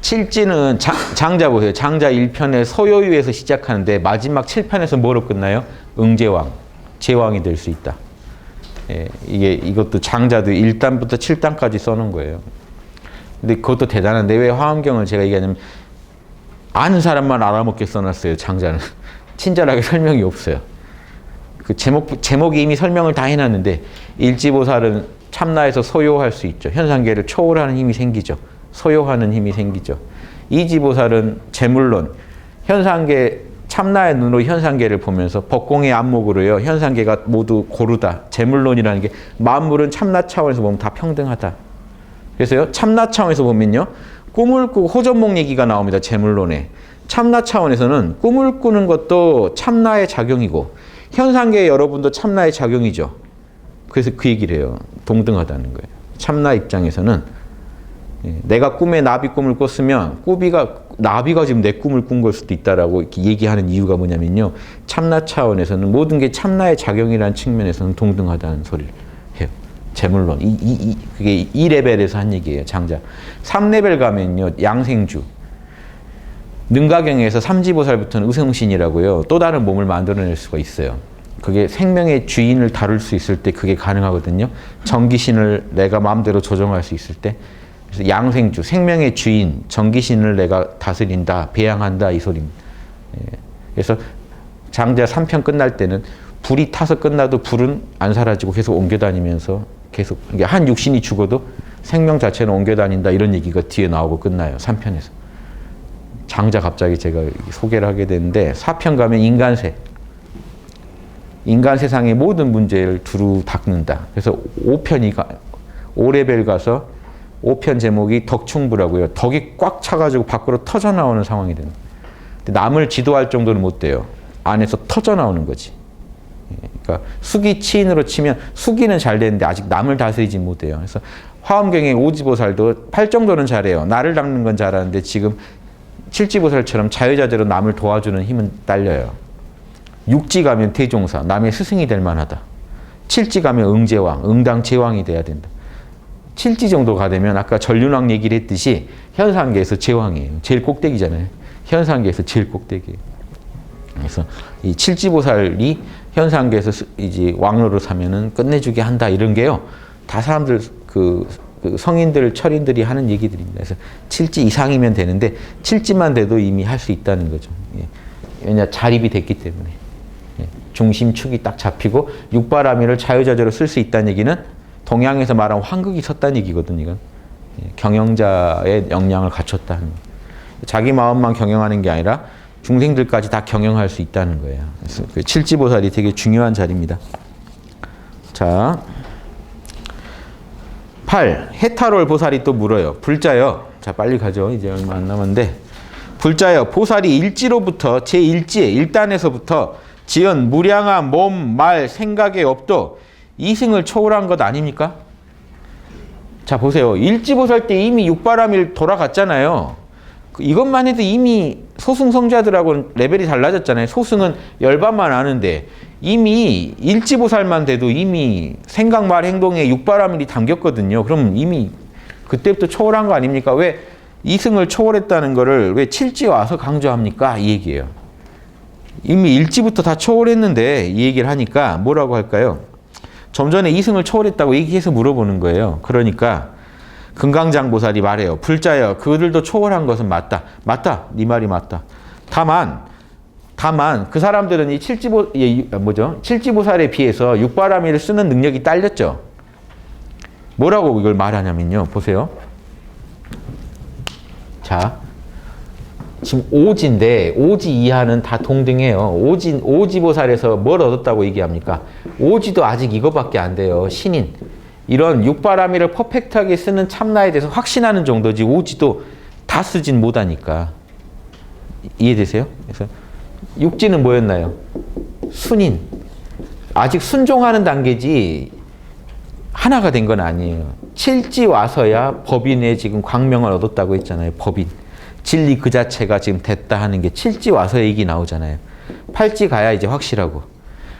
칠지는 장자 보세요. 장자 1편에 서요유에서 시작하는데 마지막 7편에서 뭐로 끝나요? 응제왕, 제왕이 될 수 있다. 예, 이것도 장자도 1단부터 7단까지 써놓은 거예요. 근데 그것도 대단한데 왜 화엄경을 제가 얘기하냐면 아는 사람만 알아먹게 써놨어요. 장자는. 친절하게 설명이 없어요. 그 제목이 이미 설명을 다 해놨는데 일지보살은 참나에서 소요할 수 있죠. 현상계를 초월하는 힘이 생기죠. 소요하는 힘이 생기죠. 이지보살은 제물론, 현상계, 참나의 눈으로 현상계를 보면서 법공의 안목으로요. 현상계가 모두 고르다. 제물론이라는 게 만물은 참나 차원에서 보면 다 평등하다. 그래서요. 참나 차원에서 보면요. 꿈을 꾸고 호전목 얘기가 나옵니다. 제물론에. 참나 차원에서는 꿈을 꾸는 것도 참나의 작용이고 현상계 여러분도 참나의 작용이죠. 그래서 그 얘기를 해요. 동등하다는 거예요. 참나 입장에서는 내가 꿈에 나비 꿈을 꿨으면 나비가 지금 내 꿈을 꾼 걸 수도 있다라고 이렇게 얘기하는 이유가 뭐냐면요. 참나 차원에서는 모든 게 참나의 작용이라는 측면에서는 동등하다는 소리를 해요. 제물론. 그게 2레벨에서 한 얘기예요. 장자. 3레벨 가면요. 양생주. 능가경에서 삼지보살부터는 의성신이라고요. 또 다른 몸을 만들어낼 수가 있어요. 그게 생명의 주인을 다룰 수 있을 때 그게 가능하거든요. 전기신을 내가 마음대로 조정할 수 있을 때. 그래서 양생주, 생명의 주인, 전기신을 내가 다스린다, 배양한다 이 소리입니다. 예. 그래서 장자 3편 끝날 때는 불이 타서 끝나도 불은 안 사라지고 계속 옮겨다니면서 계속 한 육신이 죽어도 생명 자체는 옮겨다닌다 이런 얘기가 뒤에 나오고 끝나요. 3편에서. 장자 갑자기 제가 소개를 하게 되는데 4편 가면 인간세. 인간 세상의 모든 문제를 두루 닦는다. 그래서 5레벨 가서 5편 제목이 덕충부라고요. 덕이 꽉 차가지고 밖으로 터져 나오는 상황이 됩니다. 남을 지도할 정도는 못 돼요. 안에서 터져 나오는 거지. 그러니까 수기 치인으로 치면 수기는 잘 되는데 아직 남을 다스리지 못해요. 그래서 화엄경의 오지보살도 8 정도는 잘해요. 나를 닦는 건 잘하는데 지금 칠지보살처럼 자유자재로 남을 도와주는 힘은 딸려요. 6지 가면 대종사, 남의 스승이 될 만하다. 7지 가면 응제왕, 응당 제왕이 돼야 된다. 7지 정도 가되면 아까 전륜왕 얘기를 했듯이 현상계에서 제왕이에요. 제일 꼭대기잖아요. 현상계에서 제일 꼭대기예요. 그래서 이 7지보살이 현상계에서 이제 왕로를 사면은 끝내주게 한다 이런 게요. 다 사람들 그 성인들, 철인들이 하는 얘기들입니다. 그래서 7지 이상이면 되는데 7지만 돼도 이미 할 수 있다는 거죠. 예. 왜냐 자립이 됐기 때문에. 예. 중심축이 딱 잡히고 육바라밀을 자유자재로 쓸 수 있다는 얘기는 동양에서 말하는 환극이 섰다는 얘기거든요. 이건. 예. 경영자의 역량을 갖췄다는 자기 마음만 경영하는 게 아니라 중생들까지 다 경영할 수 있다는 거예요. 그래서 그 칠지보살이 되게 중요한 자리입니다. 자, 8. 해탈월 보살이 또 물어요. 불자여. 자, 빨리 가죠. 이제 얼마 안 남았는데. 불자여. 보살이 일지로부터 제1지에 1단에서부터 지은 무량한 몸, 말, 생각의 업도 이승을 초월한 것 아닙니까? 자, 보세요. 일지보살 때 이미 육바라밀 돌아갔잖아요. 이것만 해도 이미 소승성자들하고는 레벨이 달라졌잖아요. 소승은 열반만 아는데 이미 일지보살만 돼도 이미 생각, 말, 행동에 육바라밀이 담겼거든요. 그럼 이미 그때부터 초월한 거 아닙니까? 왜 이승을 초월했다는 거를 왜 칠지 와서 강조합니까? 이 얘기예요. 이미 일지부터 다 초월했는데 이 얘기를 하니까 뭐라고 할까요? 좀 전에 이승을 초월했다고 얘기해서 물어보는 거예요. 그러니까 금강장보살이 말해요. 불자여, 그들도 초월한 것은 맞다. 맞다. 네 말이 맞다. 다만 그 사람들은 이 칠지보살에 비해서 육바라밀을 쓰는 능력이 딸렸죠. 뭐라고 이걸 말하냐면요. 보세요. 자, 지금 오지인데 오지 이하는 다 동등해요. 오지보살에서 뭘 얻었다고 얘기합니까? 오지도 아직 이거밖에 안 돼요. 신인. 이런 육바라밀을 퍼펙트하게 쓰는 참나에 대해서 확신하는 정도지 오지도 다 쓰진 못하니까. 이해되세요? 그래서 육지는 뭐였나요? 순인. 아직 순종하는 단계지 하나가 된 건 아니에요. 칠지 와서야 법인의 지금 광명을 얻었다고 했잖아요. 법인. 진리 그 자체가 지금 됐다 하는 게 칠지 와서 얘기 나오잖아요. 팔지 가야 이제 확실하고.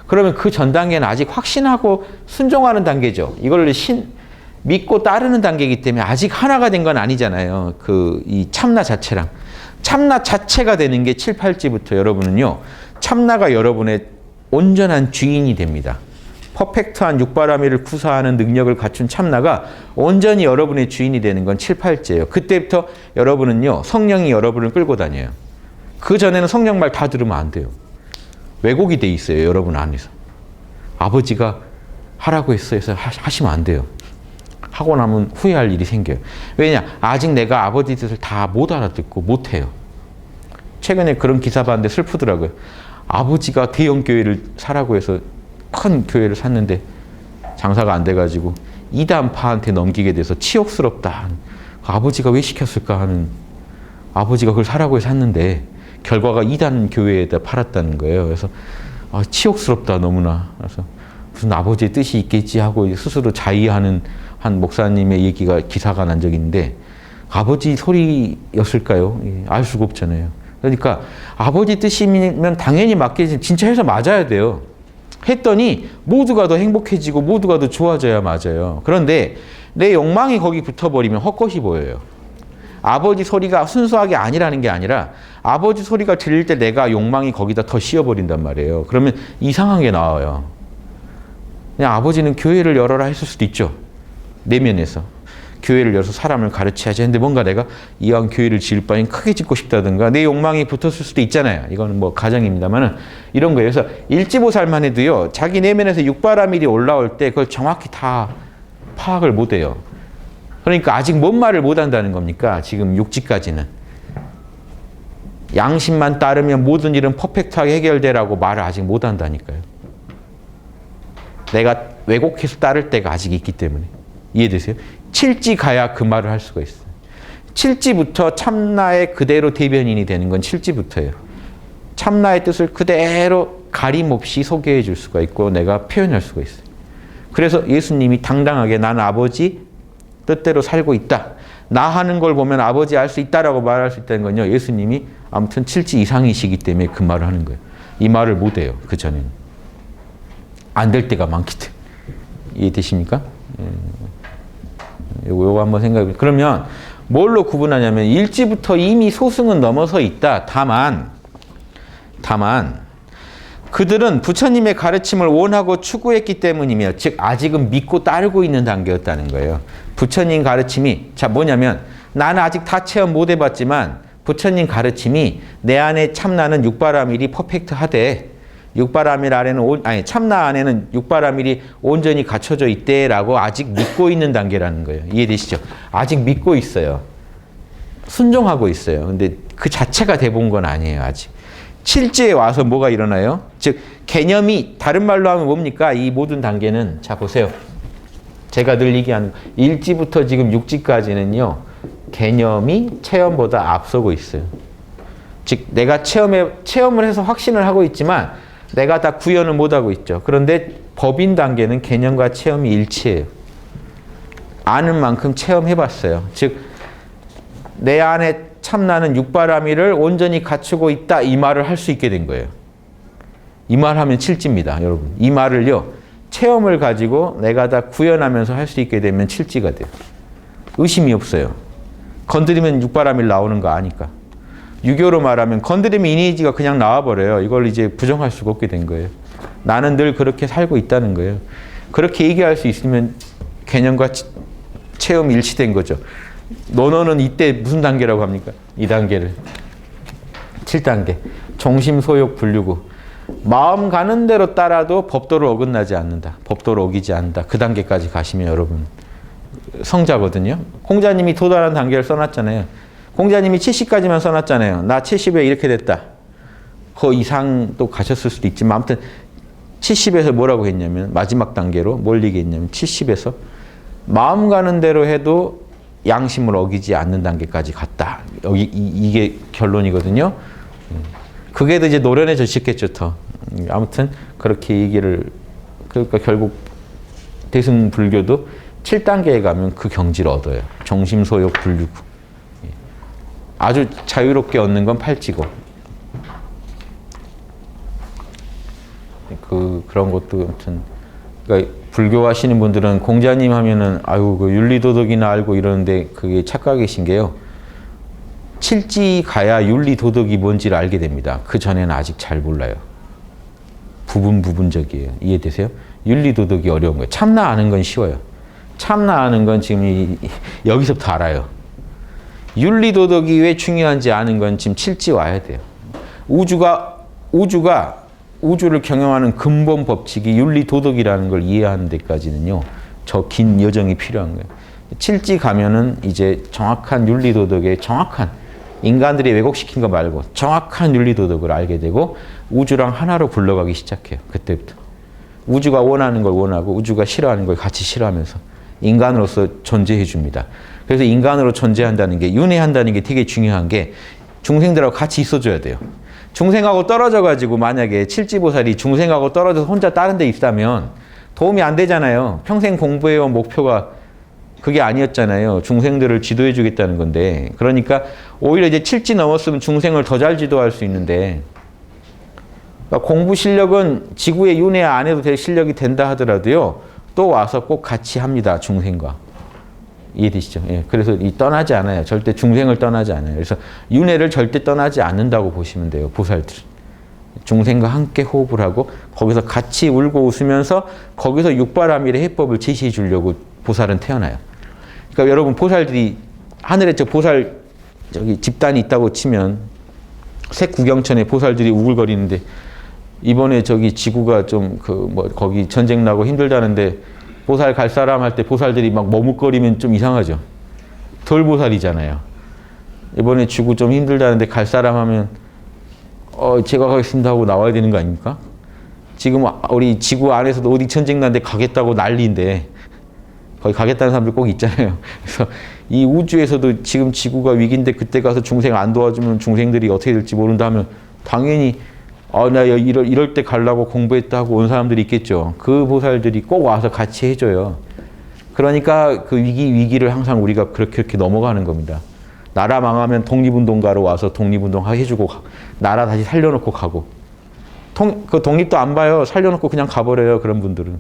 그러면 그 전 단계는 아직 확신하고 순종하는 단계죠. 이걸 믿고 따르는 단계이기 때문에 아직 하나가 된 건 아니잖아요. 이 참나 자체랑. 참나 자체가 되는 게 7, 8지부터 여러분은요. 참나가 여러분의 온전한 주인이 됩니다. 퍼펙트한 육바라밀을 구사하는 능력을 갖춘 참나가 온전히 여러분의 주인이 되는 건 7, 8지예요. 그때부터 여러분은요. 성령이 여러분을 끌고 다녀요. 그 전에는 성령 말 다 들으면 안 돼요. 왜곡이 돼 있어요. 여러분 안에서. 아버지가 하라고 했어 해서 하시면 안 돼요. 하고 나면 후회할 일이 생겨요. 왜냐? 아직 내가 아버지 뜻을 다 못 알아듣고 못 해요. 최근에 그런 기사 봤는데 슬프더라고요. 아버지가 대형 교회를 사라고 해서 큰 교회를 샀는데 장사가 안 돼가지고 이단파한테 넘기게 돼서 치욕스럽다. 아버지가 왜 시켰을까 하는, 아버지가 그걸 사라고 해서 샀는데 결과가 이단 교회에다 팔았다는 거예요. 그래서 치욕스럽다 너무나. 그래서 무슨 아버지의 뜻이 있겠지 하고 스스로 자의하는 한 목사님의 얘기가 기사가 난 적이 있는데 아버지 소리였을까요? 알 수가 없잖아요. 그러니까 아버지 뜻이면 당연히 맡기지, 진짜 해서 맞아야 돼요. 했더니 모두가 더 행복해지고 모두가 더 좋아져야 맞아요. 그런데 내 욕망이 거기 붙어버리면 헛것이 보여요. 아버지 소리가 순수하게 아니라는 게 아니라 아버지 소리가 들릴 때 내가 욕망이 거기다 더 씌워버린단 말이에요. 그러면 이상한 게 나와요. 그냥 아버지는 교회를 열어라 했을 수도 있죠. 내면에서. 교회를 열어서 사람을 가르쳐야지 했는데 뭔가 내가 이왕 교회를 지을 바엔 크게 짓고 싶다든가 내 욕망이 붙었을 수도 있잖아요. 이거는 뭐 가정입니다만은 이런 거예요. 그래서 일지보살만 해도요. 자기 내면에서 육바라밀이 올라올 때 그걸 정확히 다 파악을 못 해요. 그러니까 아직 뭔 말을 못 한다는 겁니까? 지금 육지까지는. 양심만 따르면 모든 일은 퍼펙트하게 해결되라고 말을 아직 못 한다니까요. 내가 왜곡해서 따를 때가 아직 있기 때문에. 이해되세요? 7지 가야 그 말을 할 수가 있어요. 7지부터 참나의 그대로 대변인이 되는 건 7지부터예요. 참나의 뜻을 그대로 가림없이 소개해 줄 수가 있고 내가 표현할 수가 있어요. 그래서 예수님이 당당하게 나는 아버지 뜻대로 살고 있다. 나 하는 걸 보면 아버지 알 수 있다라고 말할 수 있다는 건요. 예수님이 아무튼 7지 이상이시기 때문에 그 말을 하는 거예요. 이 말을 못 해요. 그전에는. 안 될 때가 많기 때문에. 이해되십니까? 요거 한번 생각해 보세요. 그러면 뭘로 구분하냐면 일지부터 이미 소승은 넘어서 있다. 다만 그들은 부처님의 가르침을 원하고 추구했기 때문이며 즉 아직은 믿고 따르고 있는 단계였다는 거예요. 부처님 가르침이 뭐냐면 나는 아직 다 체험 못 해봤지만 부처님 가르침이 내 안에 참나는 육바라밀이 퍼펙트하되 육바라밀 아래는 참나 안에는 육바라밀이 온전히 갖춰져 있대라고 아직 믿고 있는 단계라는 거예요. 이해되시죠? 아직 믿고 있어요. 순종하고 있어요. 근데 그 자체가 돼본 건 아니에요. 아직. 7지에 와서 뭐가 일어나요? 즉 개념이 다른 말로 하면 뭡니까? 이 모든 단계는 자 보세요. 제가 늘 얘기하는 1지부터 지금 6지까지는요. 개념이 체험보다 앞서고 있어요. 즉 내가 체험을 해서 확신을 하고 있지만 내가 다 구현을 못하고 있죠. 그런데 법인 단계는 개념과 체험이 일치해요. 아는 만큼 체험해봤어요. 즉 내 안에 참나는 육바라밀을 온전히 갖추고 있다. 이 말을 할 수 있게 된 거예요. 이 말하면 7지입니다. 여러분. 이 말을요. 체험을 가지고 내가 다 구현하면서 할 수 있게 되면 7지가 돼요. 의심이 없어요. 건드리면 육바라밀 나오는 거 아니까. 유교로 말하면 건드리면 이니지가 그냥 나와버려요. 이걸 이제 부정할 수가 없게 된 거예요. 나는 늘 그렇게 살고 있다는 거예요. 그렇게 얘기할 수 있으면 개념과 체험이 일치된 거죠. 너는 이때 무슨 단계라고 합니까? 이 단계를. 7단계. 종심소욕 불류구. 마음 가는 대로 따라도 법도를 어긋나지 않는다. 법도를 어기지 않는다. 그 단계까지 가시면 여러분 성자거든요. 공자님이 도달한 단계를 써놨잖아요. 공자님이 70까지만 써놨잖아요. 나 70에 이렇게 됐다. 그 이상도 가셨을 수도 있지만 아무튼 70에서 뭐라고 했냐면 마지막 단계로 뭘 얘기했냐면 70에서 마음 가는 대로 해도 양심을 어기지 않는 단계까지 갔다. 여기 이게 결론이거든요. 그게 더 이제 노련해지셨겠죠. 더. 아무튼 그렇게 얘기를 그러니까 결국 대승불교도 7단계에 가면 그 경지를 얻어요. 정심소욕 불유구. 아주 자유롭게 얻는 건 8지고. 그런 것도 아무튼 그러니까 불교 하시는 분들은 공자님 하면은 아유 그 윤리도덕이나 알고 이러는데 그게 착각이신 게요. 칠지 가야 윤리도덕이 뭔지를 알게 됩니다. 그 전에는 아직 잘 몰라요. 부분적이에요. 이해되세요? 윤리도덕이 어려운 거예요. 참나 아는 건 쉬워요. 참나 아는 건 지금 여기서부터 알아요. 윤리도덕이 왜 중요한지 아는 건 지금 칠지 와야 돼요. 우주를 경영하는 근본 법칙이 윤리도덕이라는 걸 이해하는 데까지는요. 저 긴 여정이 필요한 거예요. 칠지 가면은 이제 정확한 윤리도덕의 정확한 인간들이 왜곡시킨 거 말고 정확한 윤리도덕을 알게 되고 우주랑 하나로 굴러가기 시작해요. 그때부터. 우주가 원하는 걸 원하고 우주가 싫어하는 걸 같이 싫어하면서 인간으로서 존재해 줍니다. 그래서 인간으로 존재한다는 게 윤회한다는 게 되게 중요한 게 중생들하고 같이 있어줘야 돼요. 중생하고 떨어져가지고 만약에 칠지보살이 중생하고 떨어져서 혼자 다른 데 있다면 도움이 안 되잖아요. 평생 공부해온 목표가 그게 아니었잖아요. 중생들을 지도해 주겠다는 건데. 그러니까 오히려 이제 칠지 넘었으면 중생을 더 잘 지도할 수 있는데 그러니까 공부 실력은 지구의 윤회 안 해도 될 실력이 된다 하더라도요. 또 와서 꼭 같이 합니다. 중생과. 이해되시죠? 예. 그래서 떠나지 않아요. 절대 중생을 떠나지 않아요. 그래서 윤회를 절대 떠나지 않는다고 보시면 돼요. 보살들은. 중생과 함께 호흡을 하고 거기서 같이 울고 웃으면서 거기서 육바라밀의 해법을 제시해 주려고 보살은 태어나요. 그러니까 여러분 보살들이 하늘에 저 보살 저기 집단이 있다고 치면 색구경천에 보살들이 우글거리는데 이번에 저기 지구가 좀 거기 전쟁 나고 힘들다는데 보살 갈 사람 할 때 보살들이 막 머뭇거리면 좀 이상하죠. 덜 보살이잖아요. 이번에 지구 좀 힘들다는데 갈 사람 하면 제가 가겠습니다 하고 나와야 되는 거 아닙니까? 지금 우리 지구 안에서도 어디 전쟁 나는데 가겠다고 난리인데 거기 가겠다는 사람들 꼭 있잖아요. 그래서 이 우주에서도 지금 지구가 위기인데 그때 가서 중생 안 도와주면 중생들이 어떻게 될지 모른다 하면 당연히 나 이럴 때 가려고 공부했다 하고 온 사람들이 있겠죠. 그 보살들이 꼭 와서 같이 해줘요. 그러니까 그 위기를 항상 우리가 그렇게 넘어가는 겁니다. 나라 망하면 독립운동가로 와서 독립운동 해주고 나라 다시 살려놓고 가고 그 독립도 안 봐요. 살려놓고 그냥 가버려요. 그런 분들은.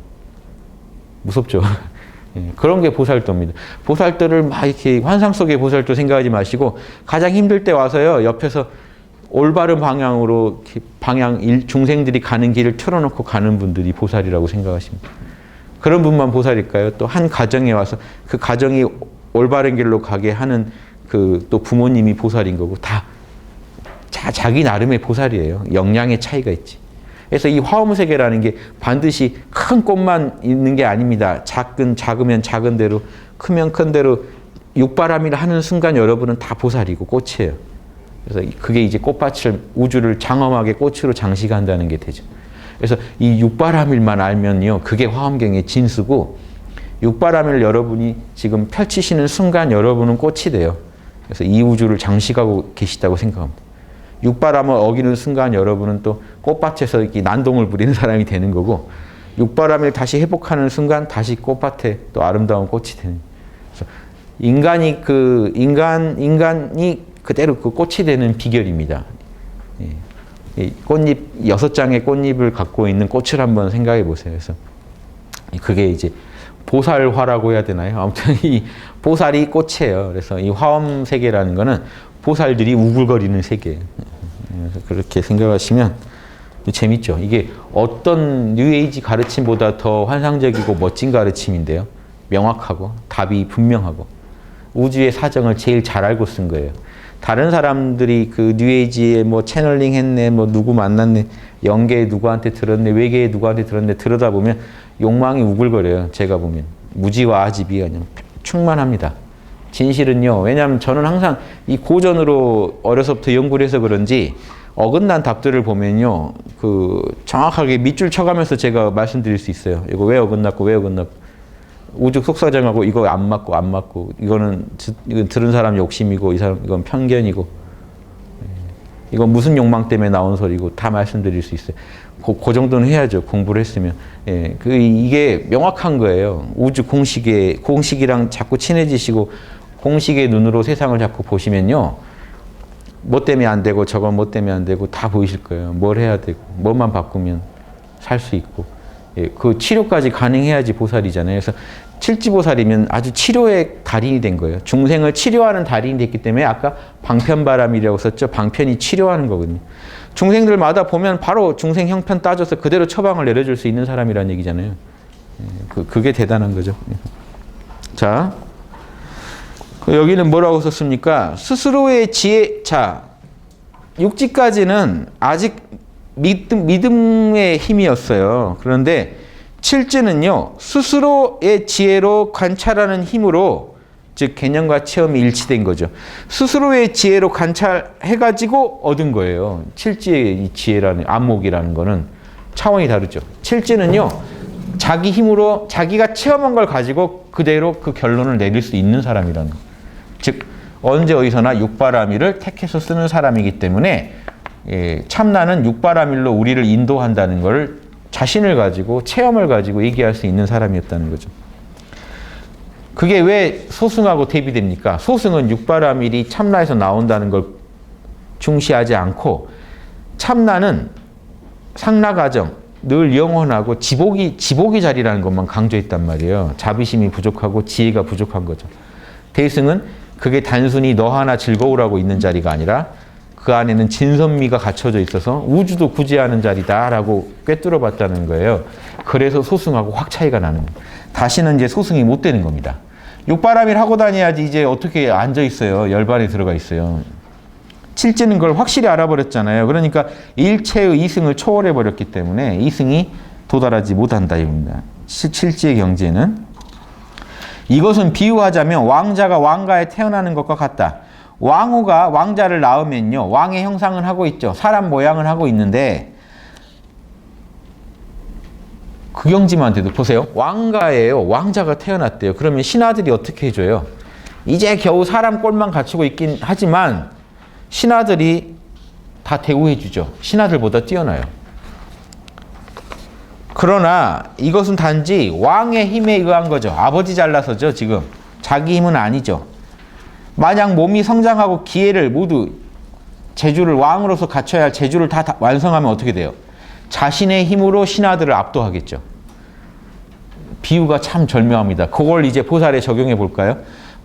무섭죠. 예, 그런 게 보살도입니다. 보살도를 막 이렇게 환상 속의 보살도 생각하지 마시고 가장 힘들 때 와서요. 옆에서 올바른 방향으로 중생들이 가는 길을 틀어놓고 가는 분들이 보살이라고 생각하십니다. 그런 분만 보살일까요? 또 한 가정에 와서 그 가정이 올바른 길로 가게 하는 또 부모님이 보살인 거고 다 자기 나름의 보살이에요. 역량의 차이가 있지. 그래서 이 화엄세계라는 게 반드시 큰 꽃만 있는 게 아닙니다. 작으면 작은 대로, 크면 큰 대로 육바람이라 하는 순간 여러분은 다 보살이고 꽃이에요. 그래서 그게 이제 꽃밭을 우주를 장엄하게 꽃으로 장식한다는 게 되죠. 그래서 이 육바람일만 알면요, 그게 화엄경의 진수고 육바람일 여러분이 지금 펼치시는 순간 여러분은 꽃이 돼요. 그래서 이 우주를 장식하고 계시다고 생각합니다. 육바람을 어기는 순간 여러분은 또 꽃밭에서 이렇게 난동을 부리는 사람이 되는 거고 육바람을 다시 회복하는 순간 다시 꽃밭에 또 아름다운 꽃이 되는. 그래서 인간이 그대로 그 꽃이 되는 비결입니다. 꽃잎 6장의 꽃잎을 갖고 있는 꽃을 한번 생각해 보세요. 그래서 그게 이제 보살화라고 해야 되나요? 아무튼 이 보살이 꽃이에요. 그래서 이 화엄 세계라는 거는 보살들이 우글거리는 세계예요. 그래서 그렇게 생각하시면 재밌죠. 이게 어떤 뉴에이지 가르침보다 더 환상적이고 멋진 가르침인데요. 명확하고 답이 분명하고 우주의 사정을 제일 잘 알고 쓴 거예요. 다른 사람들이 그 뉴에이지에 채널링 했네, 누구 만났네, 영계에 누구한테 들었네, 외계에 누구한테 들었네, 들여다보면 욕망이 우글거려요. 제가 보면. 무지와 아집이 그냥 충만합니다. 진실은요. 왜냐하면 저는 항상 이 고전으로 어려서부터 연구를 해서 그런지 어긋난 답들을 보면요. 정확하게 밑줄 쳐가면서 제가 말씀드릴 수 있어요. 이거 왜 어긋났고. 우주 속사정하고 이거 안 맞고 이건 들은 사람 욕심이고 이건 편견이고 이건 무슨 욕망 때문에 나온 소리고 다 말씀드릴 수 있어요. 그 정도는 해야죠. 공부를 했으면. 예, 이게 명확한 거예요. 우주 공식이랑 자꾸 친해지시고 공식의 눈으로 세상을 자꾸 보시면요. 뭐 때문에 안 되고 저건 뭐 때문에 안 되고 다 보이실 거예요. 뭘 해야 되고 뭐만 바꾸면 살 수 있고 예, 그 치료까지 가능해야지 보살이잖아요. 그래서 칠지보살이면 아주 치료의 달인이 된 거예요. 중생을 치료하는 달인이 됐기 때문에 아까 방편바람이라고 썼죠. 방편이 치료하는 거거든요. 중생들마다 보면 바로 중생 형편 따져서 그대로 처방을 내려줄 수 있는 사람이라는 얘기잖아요. 그게 대단한 거죠. 자, 여기는 뭐라고 썼습니까? 스스로의 지혜, 자, 육지까지는 아직 믿음의 힘이었어요. 그런데 칠지는요, 스스로의 지혜로 관찰하는 힘으로, 즉 개념과 체험이 일치된 거죠. 스스로의 지혜로 관찰해가지고 얻은 거예요. 칠지의 이 지혜라는, 안목이라는 거는 차원이 다르죠. 칠지는요, 자기 힘으로 자기가 체험한 걸 가지고 그대로 그 결론을 내릴 수 있는 사람이라는 거. 즉 언제 어디서나 육바라밀을 택해서 쓰는 사람이기 때문에 참나는 육바라밀로 우리를 인도한다는 걸 자신을 가지고 체험을 가지고 얘기할 수 있는 사람이었다는 거죠. 그게 왜 소승하고 대비됩니까? 소승은 육바라밀이 참나에서 나온다는 걸 중시하지 않고 참나는 상라가정, 늘 영원하고 지복이 자리라는 것만 강조했단 말이에요. 자비심이 부족하고 지혜가 부족한 거죠. 대승은 그게 단순히 너 하나 즐거우라고 있는 자리가 아니라 그 안에는 진선미가 갖춰져 있어서 우주도 구제하는 자리다라고 꿰뚫어 봤다는 거예요. 그래서 소승하고 확 차이가 나는 거예요. 다시는 이제 소승이 못 되는 겁니다. 육바라밀 하고 다녀야지 이제 어떻게 앉아 있어요. 열반에 들어가 있어요. 칠지는 그걸 확실히 알아버렸잖아요. 그러니까 일체의 이승을 초월해 버렸기 때문에 이승이 도달하지 못한다 입니다. 칠지의 경지에는 이것은 비유하자면 왕자가 왕가에 태어나는 것과 같다. 왕후가 왕자를 낳으면요, 왕의 형상을 하고 있죠. 사람 모양을 하고 있는데 그 경지만 돼도 보세요. 왕가예요. 왕자가 태어났대요. 그러면 신하들이 어떻게 해줘요? 이제 겨우 사람 꼴만 갖추고 있긴 하지만 신하들이 다 대우해주죠. 신하들보다 뛰어나요. 그러나 이것은 단지 왕의 힘에 의한 거죠. 아버지 잘나서죠. 지금 자기 힘은 아니죠. 만약 몸이 성장하고 기회를 모두 재주를 왕으로서 갖춰야 할 재주를 다 완성하면 어떻게 돼요? 자신의 힘으로 신하들을 압도하겠죠. 비유가 참 절묘합니다. 그걸 이제 보살에 적용해 볼까요?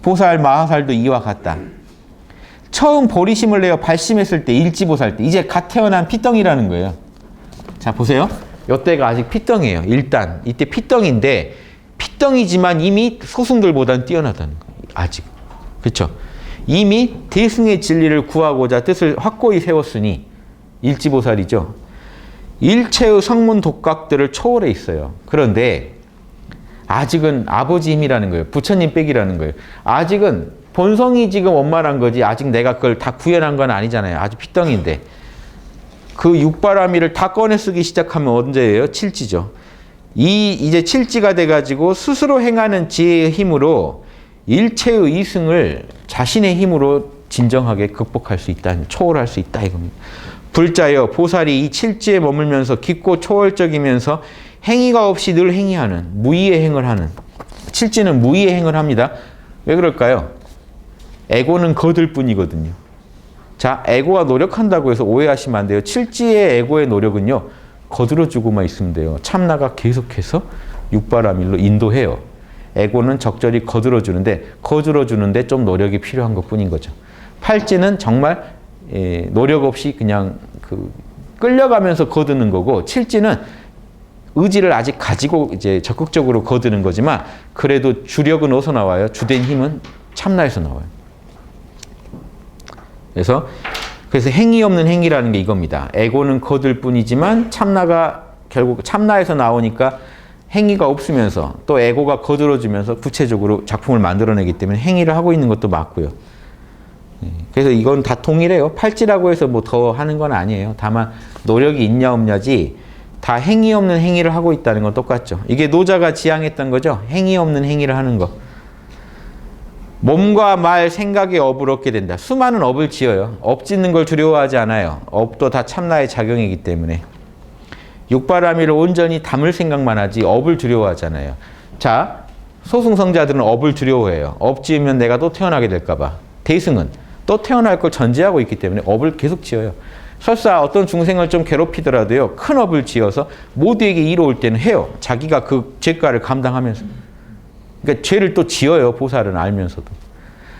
보살, 마하살도 이와 같다. 처음 보리심을 내어 발심했을 때, 일지보살 때, 이제 갓 태어난 피덩이라는 거예요. 자, 보세요. 이때가 아직 피덩이에요. 일단 이때 피덩인데 피덩이지만 이미 소승들보다는 뛰어나다는 거예요. 아직. 그렇죠? 이미 대승의 진리를 구하고자 뜻을 확고히 세웠으니 일지보살이죠. 일체의 성문 독각들을 초월해 있어요. 그런데 아직은 아버지 힘이라는 거예요. 부처님 빽이라는 거예요. 아직은 본성이 지금 원만한 거지 아직 내가 그걸 다 구현한 건 아니잖아요. 아주 피덩인데 그 육바라밀을 다 꺼내 쓰기 시작하면 언제예요? 칠지죠. 이제 칠지가 돼가지고 스스로 행하는 지혜의 힘으로 일체의 이승을 자신의 힘으로 진정하게 극복할 수 있다, 초월할 수 있다 이겁니다. 불자여 보살이 이 칠지에 머물면서 깊고 초월적이면서 행위가 없이 늘 행위하는 무의의 행을 하는, 칠지는 무의의 행을 합니다. 왜 그럴까요? 에고는 거들 뿐이거든요. 자, 에고가 노력한다고 해서 오해하시면 안 돼요. 칠지의 에고의 노력은요, 거들어주고만 있으면 돼요. 참나가 계속해서 육바라밀로 인도해요. 에고는 적절히 거들어주는데 좀 노력이 필요한 것 뿐인 거죠. 팔지는 정말 노력 없이 그냥 끌려가면서 거드는 거고, 칠지는 의지를 아직 가지고 이제 적극적으로 거드는 거지만 그래도 주력은 어디서 나와요? 주된 힘은 참나에서 나와요. 그래서 행위 없는 행위라는 게 이겁니다. 에고는 거들 뿐이지만 참나가 결국 참나에서 나오니까 행위가 없으면서 또 에고가 거들어주면서 구체적으로 작품을 만들어내기 때문에 행위를 하고 있는 것도 맞고요. 그래서 이건 다 동일해요. 팔찌라고 해서 뭐 더 하는 건 아니에요. 다만 노력이 있냐 없냐지 다 행위 없는 행위를 하고 있다는 건 똑같죠. 이게 노자가 지향했던 거죠. 행위 없는 행위를 하는 거. 몸과 말, 생각에 업을 얻게 된다. 수많은 업을 지어요. 업 짓는 걸 두려워하지 않아요. 업도 다 참나의 작용이기 때문에. 육바라밀을 온전히 담을 생각만 하지 업을 두려워하잖아요. 자, 소승성자들은 업을 두려워해요. 업 지으면 내가 또 태어나게 될까 봐. 대승은 또 태어날 걸 전제하고 있기 때문에 업을 계속 지어요. 설사 어떤 중생을 좀 괴롭히더라도요, 큰 업을 지어서 모두에게 이로울 때는 해요. 자기가 그 죄가를 감당하면서. 그러니까 죄를 또 지어요, 보살은 알면서도.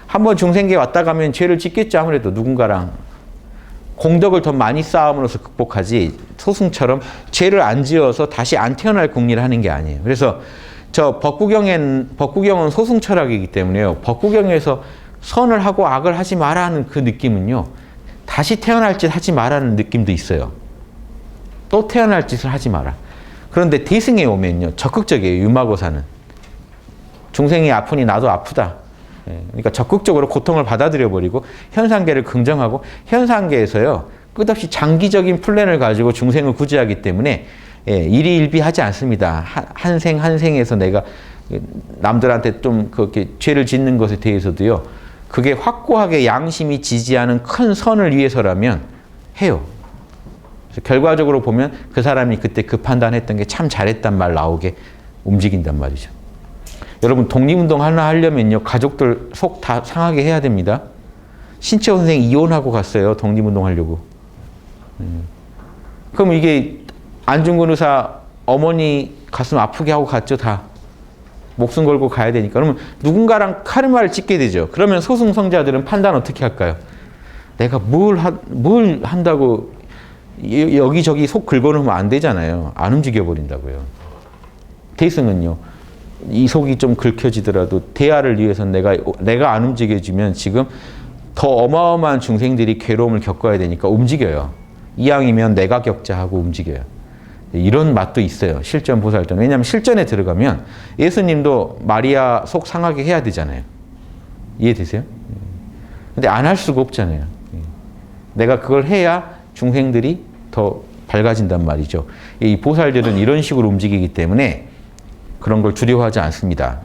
한번 중생계에 왔다 가면 죄를 짓겠죠, 아무래도 누군가랑. 공덕을 더 많이 쌓음으로써 극복하지, 소승처럼 죄를 안 지어서 다시 안 태어날 궁리를 하는 게 아니에요. 그래서 저 법구경은 소승 철학이기 때문에요. 법구경에서 선을 하고 악을 하지 마라는 그 느낌은요, 다시 태어날 짓 하지 마라는 느낌도 있어요. 또 태어날 짓을 하지 마라. 그런데 대승에 오면요, 적극적이에요, 유마고사는. 중생이 아프니 나도 아프다. 그러니까 적극적으로 고통을 받아들여 버리고 현상계를 긍정하고, 현상계에서요 끝없이 장기적인 플랜을 가지고 중생을 구제하기 때문에 일희일비하지 않습니다. 한 생 한 생에서 내가 남들한테 좀 그렇게 죄를 짓는 것에 대해서도요, 그게 확고하게 양심이 지지하는 큰 선을 위해서라면 해요. 그래서 결과적으로 보면 그 사람이 그때 그 판단했던 게 참 잘했단 말 나오게 움직인단 말이죠. 여러분, 독립운동 하나 하려면요, 가족들 속 다 상하게 해야 됩니다. 신채호 선생이 이혼하고 갔어요, 독립운동 하려고. 그럼 이게 안중근 의사 어머니 가슴 아프게 하고 갔죠, 다. 목숨 걸고 가야 되니까. 그러면 누군가랑 카르마를 찍게 되죠. 그러면 소승성자들은 판단 어떻게 할까요? 내가 뭘 한다고 여기저기 속 긁어놓으면 안 되잖아요. 안 움직여버린다고요. 대승은요, 이 속이 좀 긁혀지더라도 대화를 위해서는 내가 안 움직여주면 지금 더 어마어마한 중생들이 괴로움을 겪어야 되니까 움직여요. 이왕이면 내가 겪자 하고 움직여요. 이런 맛도 있어요, 실전 보살전. 왜냐하면 실전에 들어가면 예수님도 마리아 속 상하게 해야 되잖아요. 이해되세요? 근데 안 할 수가 없잖아요. 내가 그걸 해야 중생들이 더 밝아진단 말이죠. 이 보살들은 이런 식으로 움직이기 때문에 그런 걸 두려워하지 않습니다.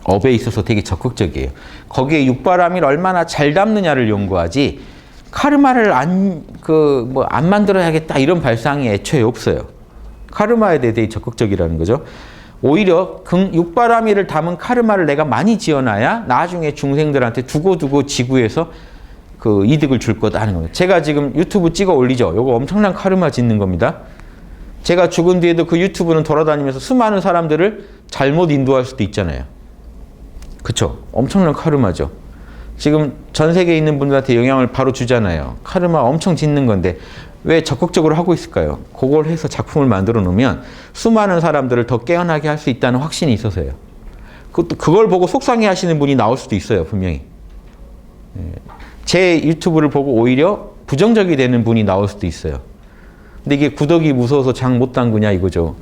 업에 있어서 되게 적극적이에요. 거기에 육바라밀 얼마나 잘 담느냐를 연구하지, 카르마를 안 만들어야겠다 이런 발상이 애초에 없어요. 카르마에 대해 되게 적극적이라는 거죠. 오히려 육바라밀을 담은 카르마를 내가 많이 지어놔야 나중에 중생들한테 두고두고 지구에서 그 이득을 줄 거다 하는 겁니다. 제가 지금 유튜브 찍어 올리죠. 이거 엄청난 카르마 짓는 겁니다. 제가 죽은 뒤에도 그 유튜브는 돌아다니면서 수많은 사람들을 잘못 인도할 수도 있잖아요. 그쵸? 엄청난 카르마죠. 지금 전 세계에 있는 분들한테 영향을 바로 주잖아요. 카르마 엄청 짓는 건데 왜 적극적으로 하고 있을까요? 그걸 해서 작품을 만들어 놓으면 수많은 사람들을 더 깨어나게 할 수 있다는 확신이 있어서요. 그걸 보고 속상해 하시는 분이 나올 수도 있어요, 분명히. 제 유튜브를 보고 오히려 부정적이 되는 분이 나올 수도 있어요. 근데 이게 구덕이 무서워서 장 못 담그냐 이거죠.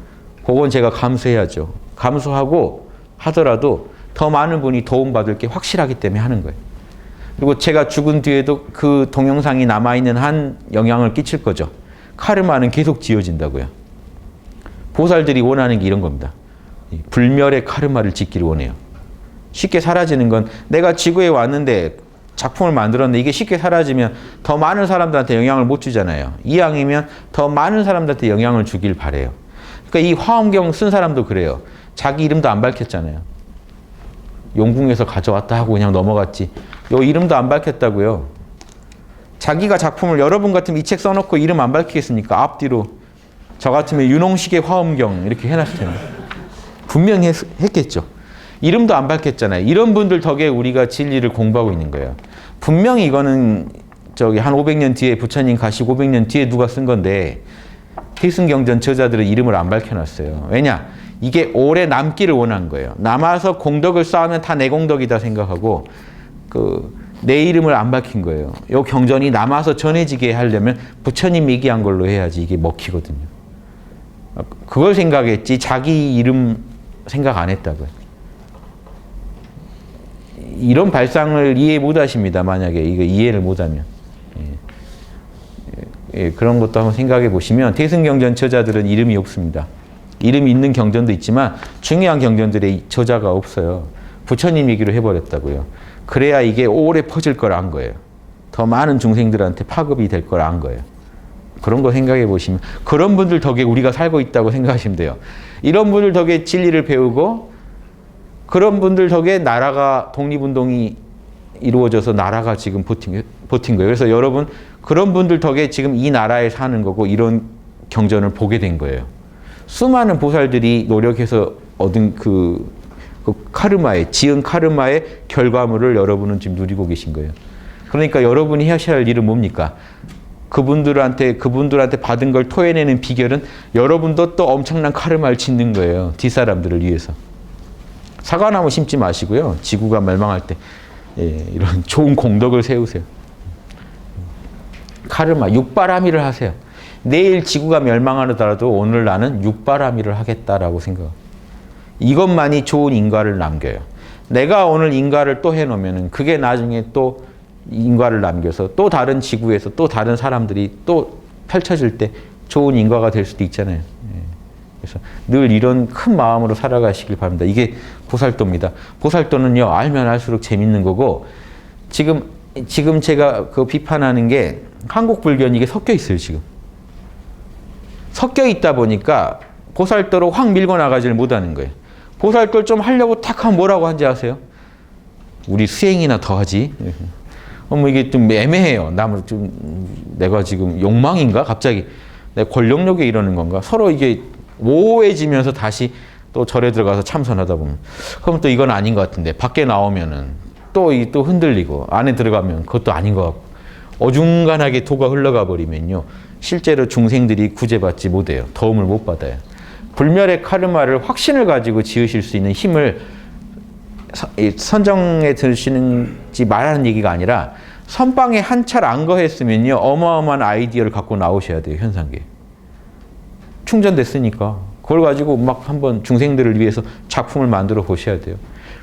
그건 제가 감수해야죠. 감수하고 하더라도 더 많은 분이 도움받을 게 확실하기 때문에 하는 거예요. 그리고 제가 죽은 뒤에도 그 동영상이 남아있는 한 영향을 끼칠 거죠. 카르마는 계속 지어진다고요. 보살들이 원하는 게 이런 겁니다. 불멸의 카르마를 짓기를 원해요. 쉽게 사라지는 건 내가 지구에 왔는데 작품을 만들었는데 이게 쉽게 사라지면 더 많은 사람들한테 영향을 못 주잖아요. 이왕이면 더 많은 사람들한테 영향을 주길 바래요. 그러니까 이 화엄경 쓴 사람도 그래요. 자기 이름도 안 밝혔잖아요. 용궁에서 가져왔다 하고 그냥 넘어갔지. 요 이름도 안 밝혔다고요. 자기가 작품을 여러분 같으면 이 책 써놓고 이름 안 밝히겠습니까? 앞뒤로. 저 같으면 윤홍식의 화엄경 이렇게 해놨을 텐데. 분명히 했겠죠. 이름도 안 밝혔잖아요. 이런 분들 덕에 우리가 진리를 공부하고 있는 거예요. 분명히 이거는 한 500년 뒤에 부처님 가시고 500년 뒤에 누가 쓴 건데 필승경전 저자들은 이름을 안 밝혀놨어요. 왜냐? 이게 오래 남기를 원한 거예요. 남아서 공덕을 쌓으면 다 내 공덕이다 생각하고 내 이름을 안 밝힌 거예요. 이 경전이 남아서 전해지게 하려면 부처님 얘기한 걸로 해야지 이게 먹히거든요. 그걸 생각했지 자기 이름 생각 안 했다고요. 이런 발상을 이해 못 하십니다. 만약에 이거 이해를 못 하면. 그런 것도 한번 생각해 보시면 대승경전 저자들은 이름이 없습니다. 이름이 있는 경전도 있지만 중요한 경전들의 저자가 없어요. 부처님 얘기로 해버렸다고요. 그래야 이게 오래 퍼질 걸 안 거예요. 더 많은 중생들한테 파급이 될 걸 안 거예요. 그런 거 생각해 보시면 그런 분들 덕에 우리가 살고 있다고 생각하시면 돼요. 이런 분들 덕에 진리를 배우고 그런 분들 덕에 나라가 독립운동이 이루어져서 나라가 지금 버틴 거예요. 그래서 여러분 그런 분들 덕에 지금 이 나라에 사는 거고 이런 경전을 보게 된 거예요. 수많은 보살들이 노력해서 얻은 그 카르마의, 지은 카르마의 결과물을 여러분은 지금 누리고 계신 거예요. 그러니까 여러분이 하셔야 할 일은 뭡니까? 그분들한테 받은 걸 토해내는 비결은 여러분도 또 엄청난 카르마를 짓는 거예요. 뒷사람들을 위해서. 사과나무 심지 마시고요. 지구가 멸망할 때 이런 좋은 공덕을 세우세요. 카르마, 육바라밀을 하세요. 내일 지구가 멸망하더라도 오늘 나는 육바라밀을 하겠다라고 생각해요. 이것만이 좋은 인과를 남겨요. 내가 오늘 인과를 또 해놓으면 그게 나중에 또 인과를 남겨서 또 다른 지구에서 또 다른 사람들이 또 펼쳐질 때 좋은 인과가 될 수도 있잖아요. 그래서 늘 이런 큰 마음으로 살아가시길 바랍니다. 이게 보살도입니다. 보살도는요, 알면 알수록 재밌는 거고, 지금 제가 그 비판하는 게 한국 불교는 이게 섞여 있어요, 지금. 섞여 있다 보니까 보살도로 확 밀고 나가지를 못하는 거예요. 보살도를 좀 하려고 탁 하면 뭐라고 하는지 아세요? 우리 수행이나 더 하지. 이게 좀 애매해요. 내가 지금 욕망인가? 갑자기 내 권력욕에 이러는 건가? 서로 이게 모호해지면서 다시 또 절에 들어가서 참선하다 보면. 그럼 또 이건 아닌 것 같은데, 밖에 나오면은 또 흔들리고, 안에 들어가면 그것도 아닌 것 같고, 어중간하게 도가 흘러가 버리면요. 실제로 중생들이 구제받지 못해요. 도움을 못 받아요. 불멸의 카르마를 확신을 가지고 지으실 수 있는 힘을 선정에 드시는지 말하는 얘기가 아니라 선방에 한 차를 안 거했으면요. 어마어마한 아이디어를 갖고 나오셔야 돼요. 현상계. 충전됐으니까. 그걸 가지고 막 한번 중생들을 위해서 작품을 만들어 보셔야 돼요.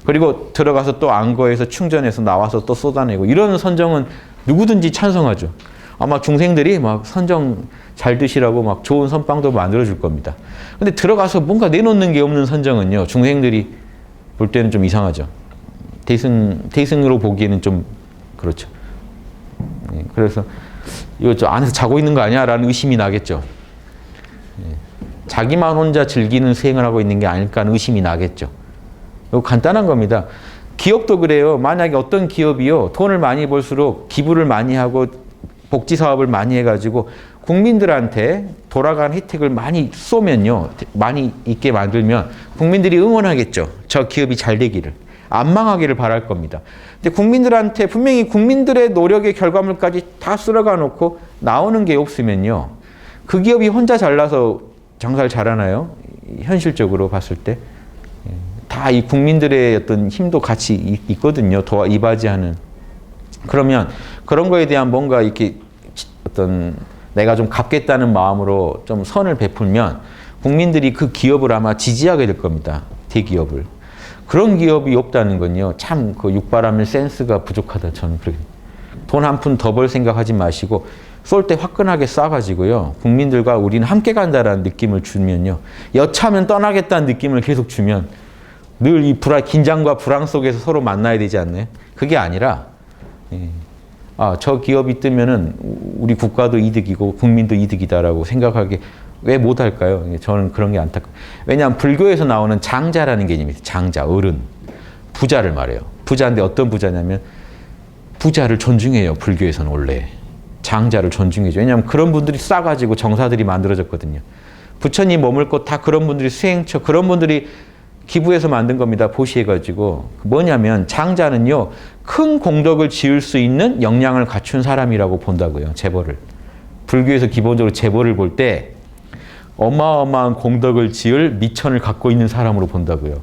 그리고 들어가서 또 안 거해서 충전해서 나와서 또 쏟아내고 이런 선정은 누구든지 찬성하죠. 아마 중생들이 막 선정 잘 드시라고 막 좋은 선빵도 만들어 줄 겁니다. 근데 들어가서 뭔가 내놓는 게 없는 선정은요. 중생들이 볼 때는 좀 이상하죠. 대승으로 보기에는 좀 그렇죠. 그래서 이거 저 안에서 자고 있는 거 아니야? 라는 의심이 나겠죠. 자기만 혼자 즐기는 수행을 하고 있는 게 아닐까 하는 의심이 나겠죠. 이거 간단한 겁니다. 기업도 그래요. 만약에 어떤 기업이요. 돈을 많이 벌수록 기부를 많이 하고 복지 사업을 많이 해가지고 국민들한테 돌아가는 혜택을 많이 쏘면요. 많이 있게 만들면 국민들이 응원하겠죠. 저 기업이 잘 되기를. 안 망하기를 바랄 겁니다. 근데 국민들한테 분명히 국민들의 노력의 결과물까지 다 쓸어가 놓고 나오는 게 없으면요. 그 기업이 혼자 잘나서 장사를 잘하나요? 현실적으로 봤을 때. 다 이 국민들의 어떤 힘도 같이 있거든요. 이바지하는. 그러면 그런 거에 대한 뭔가 이렇게 어떤 내가 좀 갚겠다는 마음으로 좀 선을 베풀면 국민들이 그 기업을 아마 지지하게 될 겁니다. 대기업을. 그런 기업이 없다는 건요. 참 그 육바라밀 센스가 부족하다. 저는 그렇게. 돈 한 푼 더 벌 생각하지 마시고 쏠 때 화끈하게 쏴가지고요. 국민들과 우리는 함께 간다라는 느낌을 주면요. 여차하면 떠나겠다는 느낌을 계속 주면 늘 이 긴장과 불안 속에서 서로 만나야 되지 않나요? 그게 아니라 저 기업이 뜨면은 우리 국가도 이득이고 국민도 이득이다라고 생각하게 왜 못할까요? 저는 그런 게 안타까워요. 왜냐하면 불교에서 나오는 장자라는 개념이 있어요. 장자, 어른, 부자를 말해요. 부자인데 어떤 부자냐면 부자를 존중해요. 불교에서는 원래. 장자를 존중해줘. 왜냐하면 그런 분들이 싸가지고 정사들이 만들어졌거든요. 부처님 머물 곳 다 그런 분들이 수행처, 그런 분들이 기부해서 만든 겁니다. 보시해가지고. 뭐냐면 장자는요. 큰 공덕을 지을 수 있는 역량을 갖춘 사람이라고 본다고요. 재벌을. 불교에서 기본적으로 재벌을 볼 때 어마어마한 공덕을 지을 미천을 갖고 있는 사람으로 본다고요.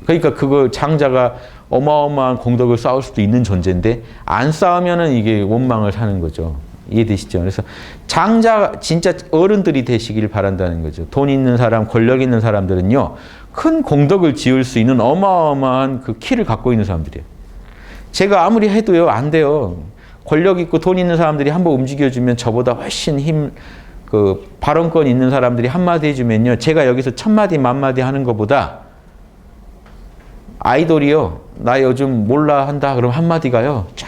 그러니까 그거 장자가 어마어마한 공덕을 쌓을 수도 있는 존재인데 안 쌓으면은 이게 원망을 사는 거죠. 이해되시죠? 그래서 장자 진짜 어른들이 되시길 바란다는 거죠. 돈 있는 사람, 권력 있는 사람들은요. 큰 공덕을 지을 수 있는 어마어마한 그 키를 갖고 있는 사람들이에요. 제가 아무리 해도요. 안 돼요. 권력 있고 돈 있는 사람들이 한번 움직여주면 저보다 훨씬 발언권 있는 사람들이 한마디 해주면요. 제가 여기서 1000마디, 10,000마디 하는 것보다 아이돌이요. 나 요즘 몰라 한다. 그럼 한마디가요. 쫙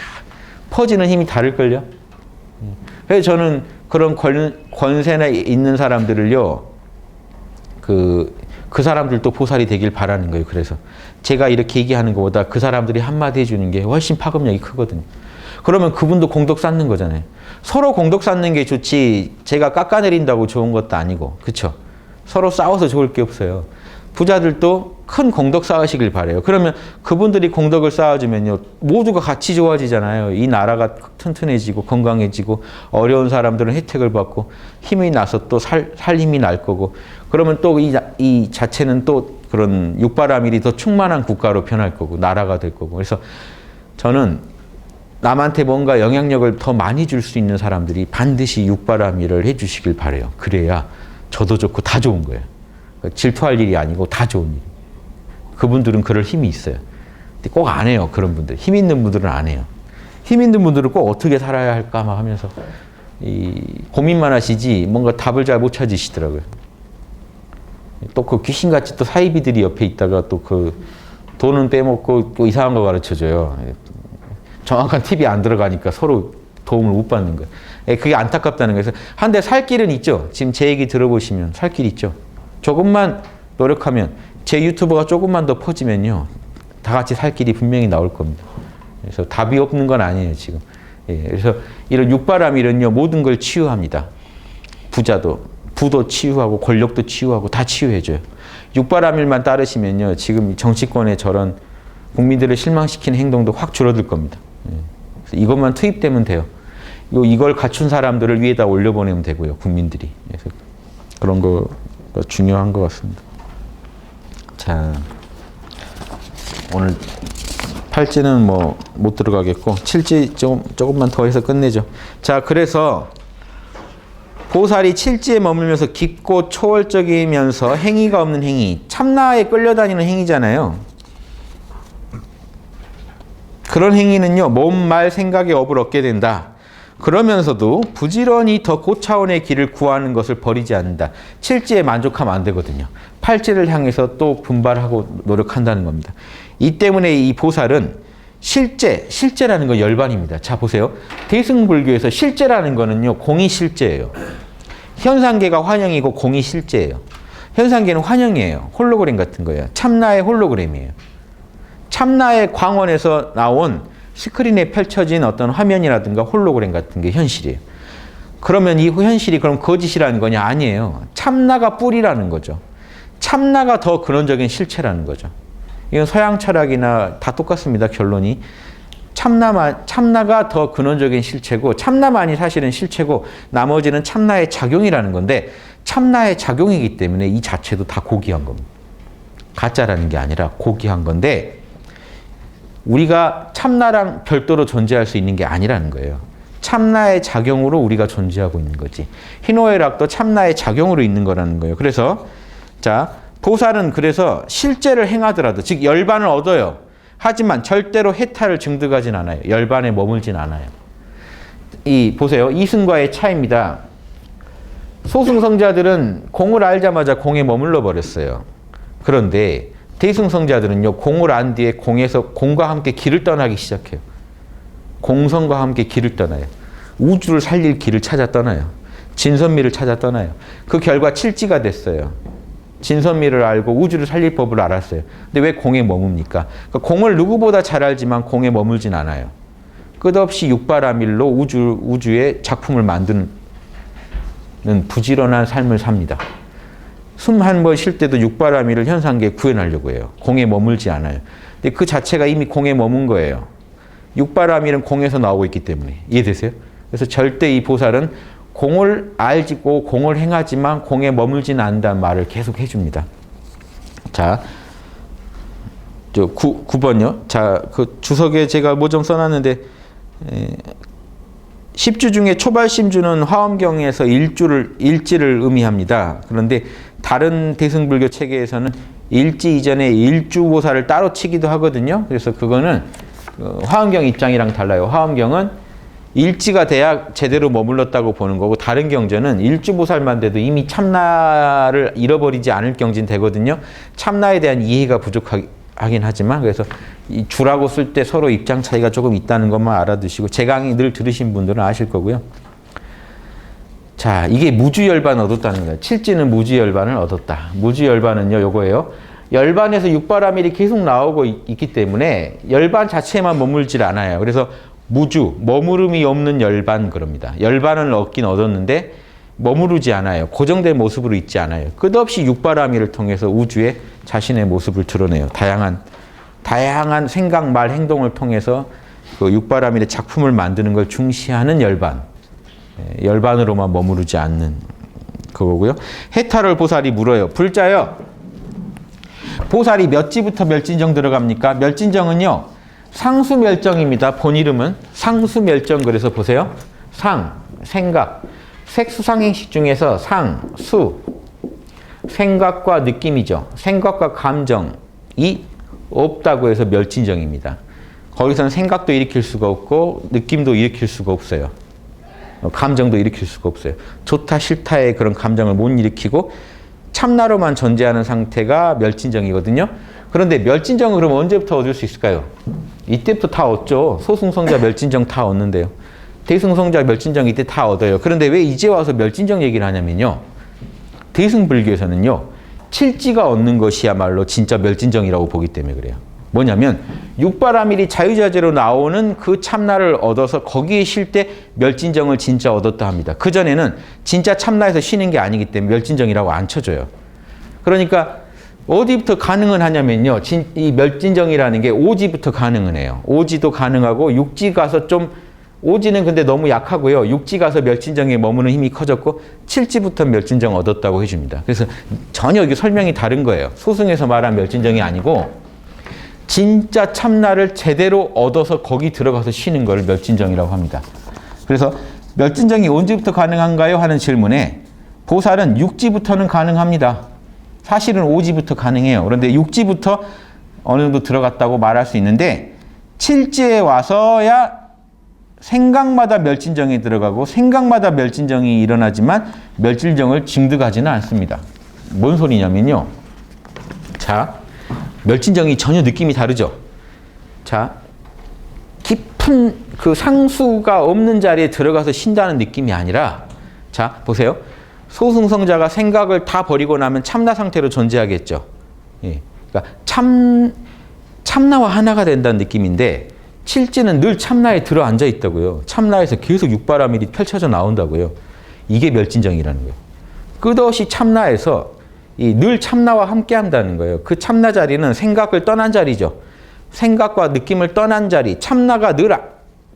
퍼지는 힘이 다를걸요. 그래서 저는 그런 권세나 있는 사람들을요. 그 사람들도 보살이 되길 바라는 거예요. 그래서 제가 이렇게 얘기하는 것보다 그 사람들이 한마디 해주는 게 훨씬 파급력이 크거든요. 그러면 그분도 공덕 쌓는 거잖아요. 서로 공덕 쌓는 게 좋지 제가 깎아내린다고 좋은 것도 아니고 그렇죠? 서로 싸워서 좋을 게 없어요. 부자들도 큰 공덕 쌓으시길 바래요. 그러면 그분들이 공덕을 쌓아주면요. 모두가 같이 좋아지잖아요. 이 나라가 튼튼해지고 건강해지고 어려운 사람들은 혜택을 받고 힘이 나서 또 살 힘이 날 거고 그러면 또 이 자체는 또 그런 육바라밀이 더 충만한 국가로 변할 거고 나라가 될 거고 그래서 저는 남한테 뭔가 영향력을 더 많이 줄 수 있는 사람들이 반드시 육바라밀을 해주시길 바래요. 그래야 저도 좋고 다 좋은 거예요. 질투할 일이 아니고 다 좋은 일. 그분들은 그럴 힘이 있어요. 근데 꼭 안 해요. 그런 분들. 힘 있는 분들은 안 해요. 힘 있는 분들은 꼭 어떻게 살아야 할까 막 하면서 고민만 하시지 뭔가 답을 잘 못 찾으시더라고요. 또 그 귀신같이 또 사이비들이 옆에 있다가 또 그 돈은 빼먹고 또 이상한 거 가르쳐줘요. 정확한 팁이 안 들어가니까 서로 도움을 못 받는 거예요. 그게 안타깝다는 거예요. 그래서 한데 살 길은 있죠. 지금 제 얘기 들어보시면 살 길 있죠. 조금만 노력하면 제 유튜버가 조금만 더 퍼지면요. 다 같이 살 길이 분명히 나올 겁니다. 그래서 답이 없는 건 아니에요, 지금. 그래서 이런 육바라밀은요, 모든 걸 치유합니다. 부도 치유하고 권력도 치유하고 다 치유해줘요. 육바라밀만 따르시면요, 지금 정치권의 저런 국민들을 실망시키는 행동도 확 줄어들 겁니다. 그래서 이것만 투입되면 돼요. 이걸 갖춘 사람들을 위에다 올려보내면 되고요, 국민들이. 그래서 그런 거 중요한 것 같습니다. 자, 오늘 8지는 뭐 못 들어가겠고 7지 조금만 더 해서 끝내죠. 자, 그래서 보살이 7지에 머물면서 깊고 초월적이면서 행위가 없는 행위, 참나에 끌려다니는 행위잖아요. 그런 행위는요, 몸, 말, 생각의 업을 얻게 된다. 그러면서도 부지런히 더 고차원의 길을 구하는 것을 버리지 않는다. 7지에 만족하면 안 되거든요. 8지를 향해서 또 분발하고 노력한다는 겁니다. 이 때문에 이 보살은 실제라는 건 열반입니다. 자, 보세요. 대승불교에서 실제라는 거는요, 공이 실제예요. 현상계가 환영이고 공이 실제예요. 현상계는 환영이에요. 홀로그램 같은 거예요. 참나의 홀로그램이에요. 참나의 광원에서 나온 스크린에 펼쳐진 어떤 화면이라든가 홀로그램 같은 게 현실이에요. 그러면 이 현실이 그럼 거짓이라는 거냐? 아니에요. 참나가 뿌리라는 거죠. 참나가 더 근원적인 실체라는 거죠. 이건 서양 철학이나 다 똑같습니다. 결론이. 참나가 더 근원적인 실체고 참나만이 사실은 실체고 나머지는 참나의 작용이라는 건데 참나의 작용이기 때문에 이 자체도 다 고귀한 겁니다. 가짜라는 게 아니라 고귀한 건데 우리가 참나랑 별도로 존재할 수 있는 게 아니라는 거예요. 참나의 작용으로 우리가 존재하고 있는 거지. 희노애락도 참나의 작용으로 있는 거라는 거예요. 그래서 자, 보살은 그래서 실제를 행하더라도 즉 열반을 얻어요. 하지만 절대로 해탈을 증득하진 않아요. 열반에 머물진 않아요. 보세요. 이승과의 차이입니다. 소승성자들은 공을 알자마자 공에 머물러 버렸어요. 그런데 대승성자들은요, 공을 안 뒤에 공과 함께 길을 떠나기 시작해요. 공성과 함께 길을 떠나요. 우주를 살릴 길을 찾아 떠나요. 진선미를 찾아 떠나요. 그 결과 칠지가 됐어요. 진선미를 알고 우주를 살릴 법을 알았어요. 근데 왜 공에 머뭅니까? 그러니까 공을 누구보다 잘 알지만 공에 머물진 않아요. 끝없이 육바라밀로 우주의 작품을 만드는 부지런한 삶을 삽니다. 숨 한 번 쉴 때도 육바라밀을 현상계에 구현하려고 해요. 공에 머물지 않아요. 근데 그 자체가 이미 공에 머문 거예요. 육바라밀은 공에서 나오고 있기 때문에. 이해되세요? 그래서 절대 이 보살은 공을 알고 공을 행하지만 공에 머물지는 않는다는 말을 계속 해줍니다. 자, 9번요. 자, 그 주석에 제가 뭐 좀 써놨는데 10주 중에 초발심주는 화엄경에서 일지를 의미합니다. 그런데 다른 대승불교 체계에서는 일지 이전에 일주보살을 따로 치기도 하거든요. 그래서 그거는 화엄경 입장이랑 달라요. 화엄경은 일지가 돼야 제대로 머물렀다고 보는 거고 다른 경전은 일주보살만 돼도 이미 참나를 잃어버리지 않을 경지는 되거든요. 참나에 대한 이해가 부족하긴 하지만 그래서 이 주라고 쓸 때 서로 입장 차이가 조금 있다는 것만 알아두시고 제 강의 늘 들으신 분들은 아실 거고요. 자, 이게 무주열반 얻었다는 거예요. 칠지는 무주열반을 얻었다. 무주열반은요, 요거예요. 열반에서 육바라밀이 계속 나오고 있기 때문에 열반 자체에만 머물질 않아요. 그래서 무주, 머무름이 없는 열반 그럽니다. 열반을 얻긴 얻었는데 머무르지 않아요. 고정된 모습으로 있지 않아요. 끝없이 육바라밀을 통해서 우주에 자신의 모습을 드러내요. 다양한 생각, 말, 행동을 통해서 그 육바라밀의 작품을 만드는 걸 중시하는 열반. 열반으로만 머무르지 않는 그거고요. 해탈을 보살이 물어요. 불자요. 보살이 몇 지부터 멸진정 들어갑니까? 멸진정은요. 상수멸정입니다. 본 이름은 상수멸정. 그래서 보세요. 상, 생각. 색수상행식 중에서 상, 수, 생각과 느낌이죠. 생각과 감정이 없다고 해서 멸진정입니다. 거기서는 생각도 일으킬 수가 없고 느낌도 일으킬 수가 없어요. 감정도 일으킬 수가 없어요. 좋다 싫다의 그런 감정을 못 일으키고 참나로만 존재하는 상태가 멸진정이거든요. 그런데 멸진정은 그럼 언제부터 얻을 수 있을까요? 이때부터 다 얻죠. 소승성자 멸진정 다 얻는데요. 대승성자 멸진정 이때 다 얻어요. 그런데 왜 이제 와서 멸진정 얘기를 하냐면요. 대승불교에서는요. 칠지가 얻는 것이야말로 진짜 멸진정이라고 보기 때문에 그래요. 뭐냐면 육바라밀이 자유자재로 나오는 그 참나를 얻어서 거기에 쉴 때 멸진정을 진짜 얻었다 합니다. 그전에는 진짜 참나에서 쉬는 게 아니기 때문에 멸진정이라고 안 쳐줘요. 그러니까 어디부터 가능은 하냐면요. 이 멸진정이라는 게 오지부터 가능은 해요. 오지도 가능하고 육지 가서 좀 오지는 근데 너무 약하고요. 육지 가서 멸진정에 머무는 힘이 커졌고 칠지부터 멸진정 얻었다고 해줍니다. 그래서 전혀 이게 설명이 다른 거예요. 소승에서 말한 멸진정이 아니고 진짜 참나를 제대로 얻어서 거기 들어가서 쉬는 걸 멸진정이라고 합니다. 그래서 멸진정이 언제부터 가능한가요? 하는 질문에 보살은 육지부터는 가능합니다. 사실은 오지부터 가능해요. 그런데 육지부터 어느 정도 들어갔다고 말할 수 있는데 칠지에 와서야 생각마다 멸진정이 들어가고 생각마다 멸진정이 일어나지만 멸진정을 증득하지는 않습니다. 뭔 소리냐면요. 자, 멸진정이 전혀 느낌이 다르죠. 자, 깊은 그 상수가 없는 자리에 들어가서 쉰다는 느낌이 아니라 자, 보세요. 소승성자가 생각을 다 버리고 나면 참나 상태로 존재하겠죠. 예. 그러니까 참나와 하나가 된다는 느낌인데 칠지는 늘 참나에 들어앉아 있다고요. 참나에서 계속 육바라밀이 펼쳐져 나온다고요. 이게 멸진정이라는 거예요. 끝없이 참나에서 늘 참나와 함께 한다는 거예요. 그 참나 자리는 생각을 떠난 자리죠. 생각과 느낌을 떠난 자리. 참나가 늘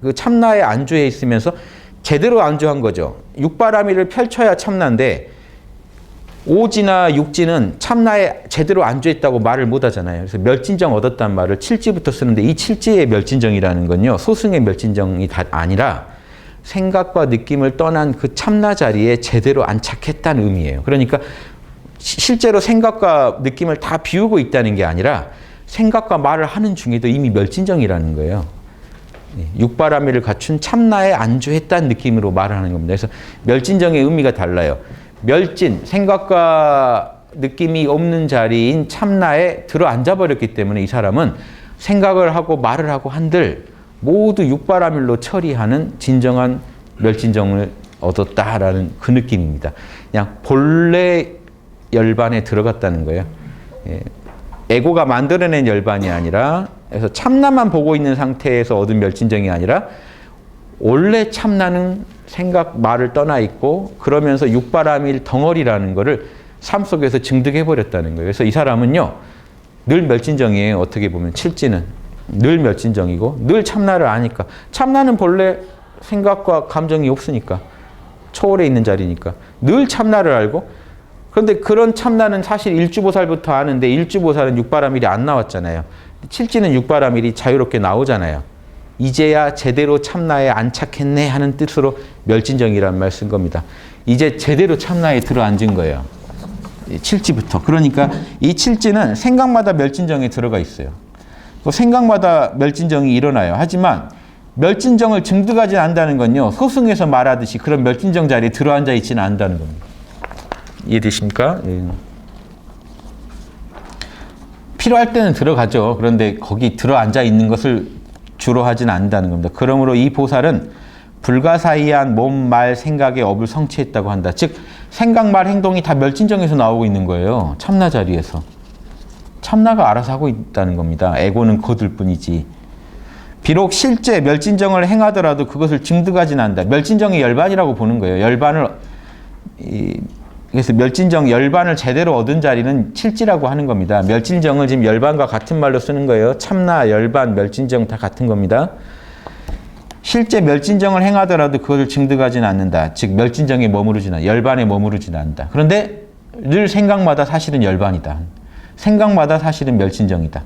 그 참나에 안주해 있으면서 제대로 안주한 거죠. 육바라밀을 펼쳐야 참나인데 오지나 육지는 참나에 제대로 안주했다고 말을 못 하잖아요. 그래서 멸진정 얻었단 말을 칠지부터 쓰는데 이 칠지의 멸진정이라는 건요. 소승의 멸진정이 아니라 생각과 느낌을 떠난 그 참나 자리에 제대로 안착했다는 의미예요. 그러니까 실제로 생각과 느낌을 다 비우고 있다는 게 아니라 생각과 말을 하는 중에도 이미 멸진정이라는 거예요. 육바라밀을 갖춘 참나에 안주했다는 느낌으로 말하는 겁니다. 그래서 멸진정의 의미가 달라요. 멸진, 생각과 느낌이 없는 자리인 참나에 들어앉아 버렸기 때문에 이 사람은 생각을 하고 말을 하고 한들 모두 육바라밀로 처리하는 진정한 멸진정을 얻었다라는 그 느낌입니다. 그냥 본래 열반에 들어갔다는 거예요. 에고가 만들어낸 열반이 아니라 그래서 참나만 보고 있는 상태에서 얻은 멸진정이 아니라 원래 참나는 생각, 말을 떠나 있고 그러면서 육바라밀 덩어리라는 거를 삶 속에서 증득해버렸다는 거예요. 그래서 이 사람은요. 늘 멸진정이에요. 어떻게 보면 칠지는. 늘 멸진정이고 늘 참나를 아니까. 참나는 본래 생각과 감정이 없으니까. 초월해 있는 자리니까. 늘 참나를 알고 그런데 그런 참나는 사실 일주보살부터 아는데 일주보살은 육바라밀이 안 나왔잖아요. 칠지는 육바라밀이 자유롭게 나오잖아요. 이제야 제대로 참나에 안착했네 하는 뜻으로 멸진정이라는 말 쓴 겁니다. 이제 제대로 참나에 들어앉은 거예요. 칠지부터. 그러니까 이 칠지는 생각마다 멸진정에 들어가 있어요. 생각마다 멸진정이 일어나요. 하지만 멸진정을 증득하지 않는다는 건요. 소승에서 말하듯이 그런 멸진정 자리에 들어앉아 있지는 않는다는 겁니다. 이해되십니까? 예. 필요할 때는 들어가죠. 그런데 거기 들어앉아 있는 것을 주로 하지는 않는다는 겁니다. 그러므로 이 보살은 불가사의한 몸, 말, 생각의 업을 성취했다고 한다. 즉 생각, 말, 행동이 다 멸진정에서 나오고 있는 거예요. 참나 자리에서. 참나가 알아서 하고 있다는 겁니다. 에고는 거들 뿐이지. 비록 실제 멸진정을 행하더라도 그것을 증득하지는 않는다. 멸진정이 열반이라고 보는 거예요. 그래서 멸진정 열반을 제대로 얻은 자리는 칠지라고 하는 겁니다. 멸진정을 지금 열반과 같은 말로 쓰는 거예요. 참나, 열반, 멸진정 다 같은 겁니다. 실제 멸진정을 행하더라도 그것을 증득하지는 않는다. 즉 멸진정에 머무르지는 않는다. 열반에 머무르지는 않는다. 그런데 늘 생각마다 사실은 열반이다. 생각마다 사실은 멸진정이다.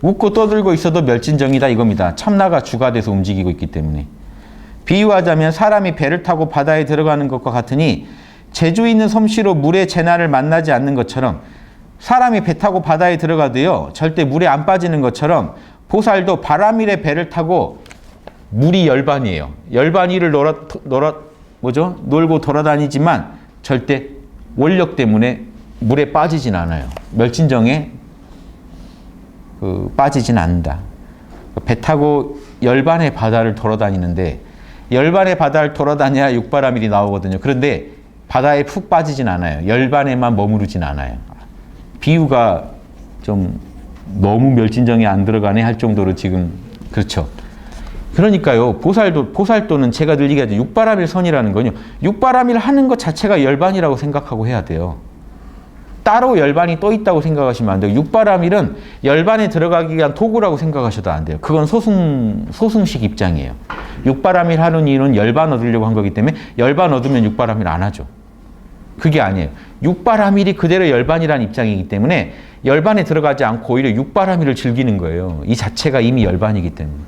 웃고 떠들고 있어도 멸진정이다 이겁니다. 참나가 주가 돼서 움직이고 있기 때문에. 비유하자면 사람이 배를 타고 바다에 들어가는 것과 같으니 재주 있는 솜씨로 물의 재난을 만나지 않는 것처럼 사람이 배 타고 바다에 들어가도요 절대 물에 안 빠지는 것처럼 보살도 바람일에 배를 타고 물이 열반이에요. 열반위를 놀고 돌아다니지만 절대 원력 때문에 물에 빠지진 않아요. 멸진정에 빠지진 않는다. 배 타고 열반의 바다를 돌아다니는데 열반의 바다를 돌아다녀야 육바라밀이 나오거든요. 그런데 바다에 푹 빠지진 않아요. 열반에만 머무르진 않아요. 비유가 좀 너무 멸진정에 안 들어가네 할 정도로 지금 그렇죠. 그러니까요. 보살도는 제가 늘 얘기하죠. 육바라밀 선이라는 건요. 육바라밀 하는 것 자체가 열반이라고 생각하고 해야 돼요. 따로 열반이 또 있다고 생각하시면 안 돼요. 육바라밀은 열반에 들어가기 위한 도구라고 생각하셔도 안 돼요. 그건 소승식 입장이에요. 육바라밀 하는 이유는 열반 얻으려고 한 거기 때문에 열반 얻으면 육바라밀 안 하죠. 그게 아니에요. 육바라밀이 그대로 열반이라는 입장이기 때문에 열반에 들어가지 않고 오히려 육바라밀을 즐기는 거예요. 이 자체가 이미 열반이기 때문에.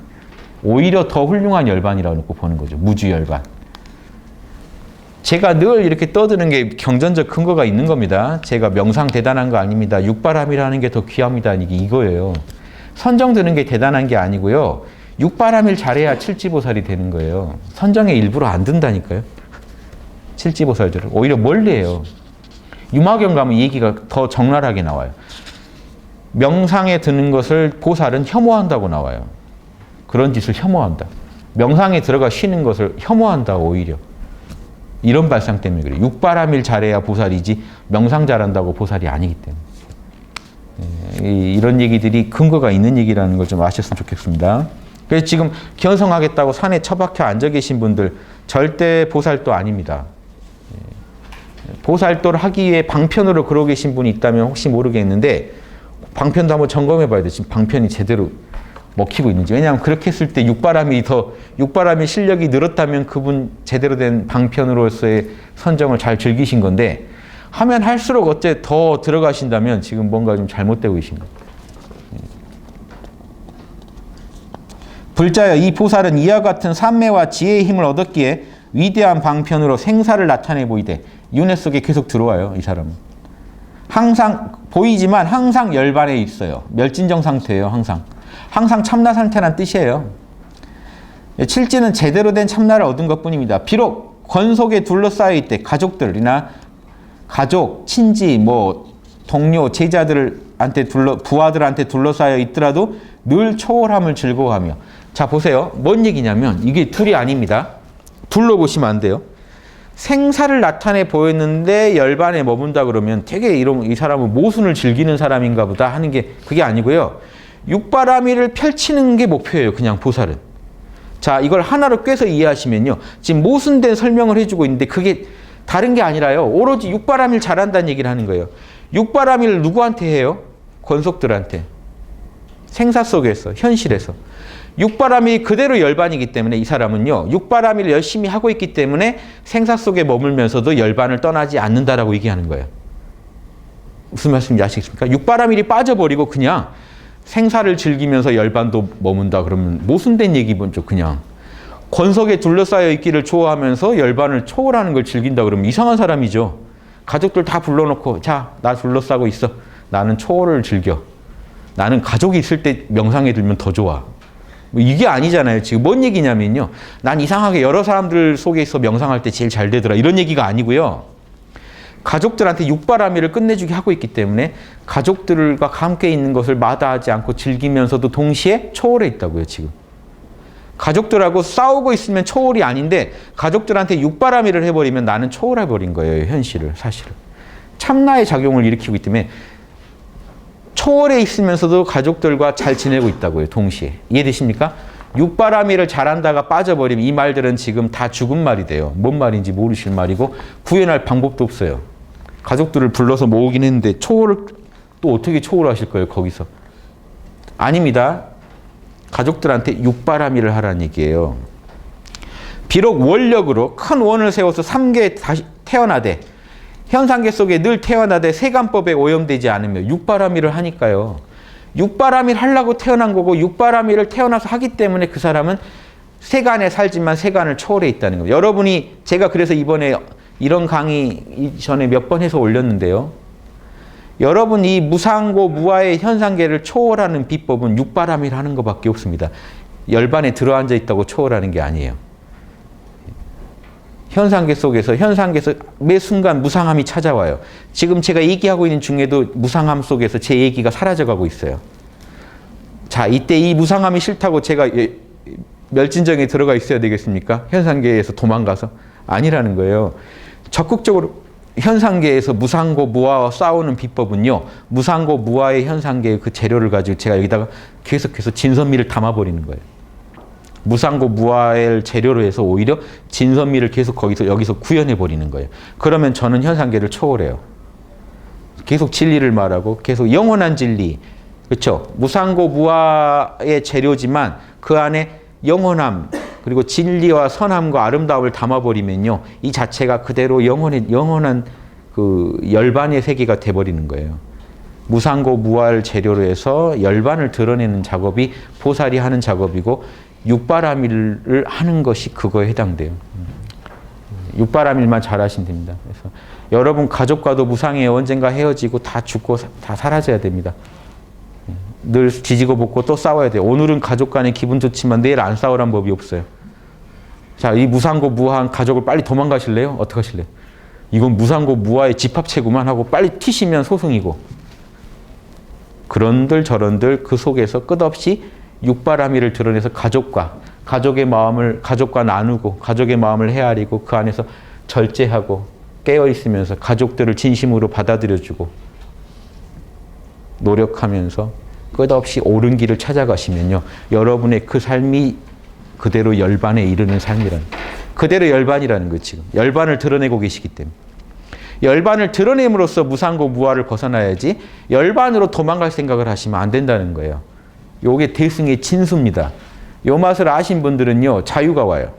오히려 더 훌륭한 열반이라고 보는 거죠. 무주열반. 제가 늘 이렇게 떠드는 게 경전적 근거가 있는 겁니다. 제가 명상 대단한 거 아닙니다. 육바라밀하는 게 더 귀합니다. 이거예요. 선정 드는 게 대단한 게 아니고요. 육바라밀 잘해야 칠지보살이 되는 거예요. 선정에 일부러 안 든다니까요. 칠지보살들은. 오히려 멀리 해요. 유마경 가면 이 얘기가 더 적나라하게 나와요. 명상에 드는 것을 보살은 혐오한다고 나와요. 그런 짓을 혐오한다. 명상에 들어가 쉬는 것을 혐오한다 오히려. 이런 발상 때문에 그래요. 육바라밀 잘해야 보살이지 명상 잘한다고 보살이 아니기 때문에. 이런 얘기들이 근거가 있는 얘기라는 걸 좀 아셨으면 좋겠습니다. 그래서 지금 견성하겠다고 산에 처박혀 앉아 계신 분들 절대 보살도 아닙니다. 보살도를 하기 위해 방편으로 그러고 계신 분이 있다면 혹시 모르겠는데 방편도 한번 점검해 봐야 돼요. 지금 방편이 제대로 먹히고 있는지. 왜냐하면 그렇게 했을 때 육바람이 실력이 늘었다면 그분 제대로 된 방편으로서의 선정을 잘 즐기신 건데 하면 할수록 어째 더 들어가신다면 지금 뭔가 좀 잘못되고 계신 거예요. 불자여 이 보살은 이와 같은 삼매와 지혜의 힘을 얻었기에 위대한 방편으로 생사를 나타내 보이되 윤회 속에 계속 들어와요. 이 사람은. 항상 보이지만 항상 열반에 있어요. 멸진정 상태예요. 항상 참나 상태란 뜻이에요. 칠지는 제대로 된 참나를 얻은 것뿐입니다. 비록 권속에 둘러싸여 있대 가족들이나 가족, 친지, 동료, 제자들한테 부하들한테 둘러싸여 있더라도 늘 초월함을 즐거워하며. 자 보세요. 뭔 얘기냐면 이게 둘이 아닙니다. 둘러보시면 안 돼요. 생사를 나타내 보였는데 열반에 머문다 그러면 되게 이 사람은 모순을 즐기는 사람인가 보다 하는 게 그게 아니고요. 육바라밀을 펼치는 게 목표예요. 그냥 보살은. 자, 이걸 하나로 꿰서 이해하시면요. 지금 모순된 설명을 해주고 있는데 그게 다른 게 아니라요. 오로지 육바라밀 잘한다는 얘기를 하는 거예요. 육바라밀을 누구한테 해요? 권속들한테. 생사 속에서, 현실에서. 육바라밀이 그대로 열반이기 때문에 이 사람은요. 육바라밀을 열심히 하고 있기 때문에 생사 속에 머물면서도 열반을 떠나지 않는다라고 얘기하는 거예요. 무슨 말씀인지 아시겠습니까? 육바라밀이 빠져버리고 그냥 생사를 즐기면서 열반도 머문다 그러면 모순된 얘기죠. 그냥 권석에 둘러싸여 있기를 좋아하면서 열반을 초월하는 걸 즐긴다 그러면 이상한 사람이죠. 가족들 다 불러놓고 자, 나 둘러싸고 있어. 나는 초월을 즐겨. 나는 가족이 있을 때 명상에 들면 더 좋아. 이게 아니잖아요. 지금 뭔 얘기냐면요. 난 이상하게 여러 사람들 속에서 명상할 때 제일 잘 되더라. 이런 얘기가 아니고요. 가족들한테 육바라밀을 끝내주게 하고 있기 때문에 가족들과 함께 있는 것을 마다하지 않고 즐기면서도 동시에 초월해 있다고요. 지금. 가족들하고 싸우고 있으면 초월이 아닌데 가족들한테 육바라밀을 해버리면 나는 초월해버린 거예요. 현실을. 사실을. 참나의 작용을 일으키고 있기 때문에 초월에 있으면서도 가족들과 잘 지내고 있다고요. 동시에. 이해되십니까? 육바라밀을 잘한다가 빠져버리면 이 말들은 지금 다 죽은 말이 돼요. 뭔 말인지 모르실 말이고 구현할 방법도 없어요. 가족들을 불러서 모으긴 했는데 초월을 또 어떻게 초월하실 거예요, 거기서? 아닙니다. 가족들한테 육바라밀을 하라는 얘기예요. 비록 원력으로 큰 원을 세워서 3개 다시 태어나되 현상계 속에 늘 태어나되 세간법에 오염되지 않으며 육바라밀을 하니까요. 육바라밀 하려고 태어난 거고 육바라밀을 태어나서 하기 때문에 그 사람은 세간에 살지만 세간을 초월해 있다는 거예요. 여러분이 제가 그래서 이번에 이런 강의 이전에 몇 번 해서 올렸는데요. 여러분 이 무상고 무아의 현상계를 초월하는 비법은 육바라밀 하는 것밖에 없습니다. 열반에 들어앉아 있다고 초월하는 게 아니에요. 현상계 속에서 매 순간 무상함이 찾아와요. 지금 제가 얘기하고 있는 중에도 무상함 속에서 제 얘기가 사라져가고 있어요. 자, 이때 이 무상함이 싫다고 제가 멸진정에 들어가 있어야 되겠습니까? 현상계에서 도망가서? 아니라는 거예요. 적극적으로 현상계에서 무상고 무아와 싸우는 비법은요. 무상고 무아의 현상계의 그 재료를 가지고 제가 여기다가 계속해서 진선미를 담아버리는 거예요. 무상고 무아의 재료로 해서 오히려 진선미를 계속 여기서 구현해 버리는 거예요. 그러면 저는 현상계를 초월해요. 계속 진리를 말하고 계속 영원한 진리, 그렇죠? 무상고 무아의 재료지만 그 안에 영원함 그리고 진리와 선함과 아름다움을 담아버리면요, 이 자체가 그대로 영원한 그 열반의 세계가 돼버리는 거예요. 무상고 무아를 재료로 해서 열반을 드러내는 작업이 보살이 하는 작업이고. 육바라밀을 하는 것이 그거에 해당돼요. 육바라밀만 잘하시면 됩니다. 그래서 여러분 가족과도 무상해요. 언젠가 헤어지고 다 죽고 다 사라져야 됩니다. 늘 뒤지고 볶고 또 싸워야 돼요. 오늘은 가족 간에 기분 좋지만 내일 안 싸우란 법이 없어요. 자, 이 무상고 무아한 가족을 빨리 도망가실래요? 어떻게 하실래요? 이건 무상고 무아의 집합체구만 하고 빨리 튀시면 소승이고. 그런들 저런들 그 속에서 끝없이 육바라밀을 드러내서 가족과 나누고 가족의 마음을 헤아리고 그 안에서 절제하고 깨어있으면서 가족들을 진심으로 받아들여주고 노력하면서 끝없이 옳은 길을 찾아가시면요. 여러분의 그 삶이 그대로 열반에 이르는 삶이라는 그대로 열반이라는 거예요. 지금 열반을 드러내고 계시기 때문에. 열반을 드러냄으로써 무상고 무아를 벗어나야지 열반으로 도망갈 생각을 하시면 안 된다는 거예요. 요게 대승의 진수입니다. 요 맛을 아신 분들은요, 자유가 와요.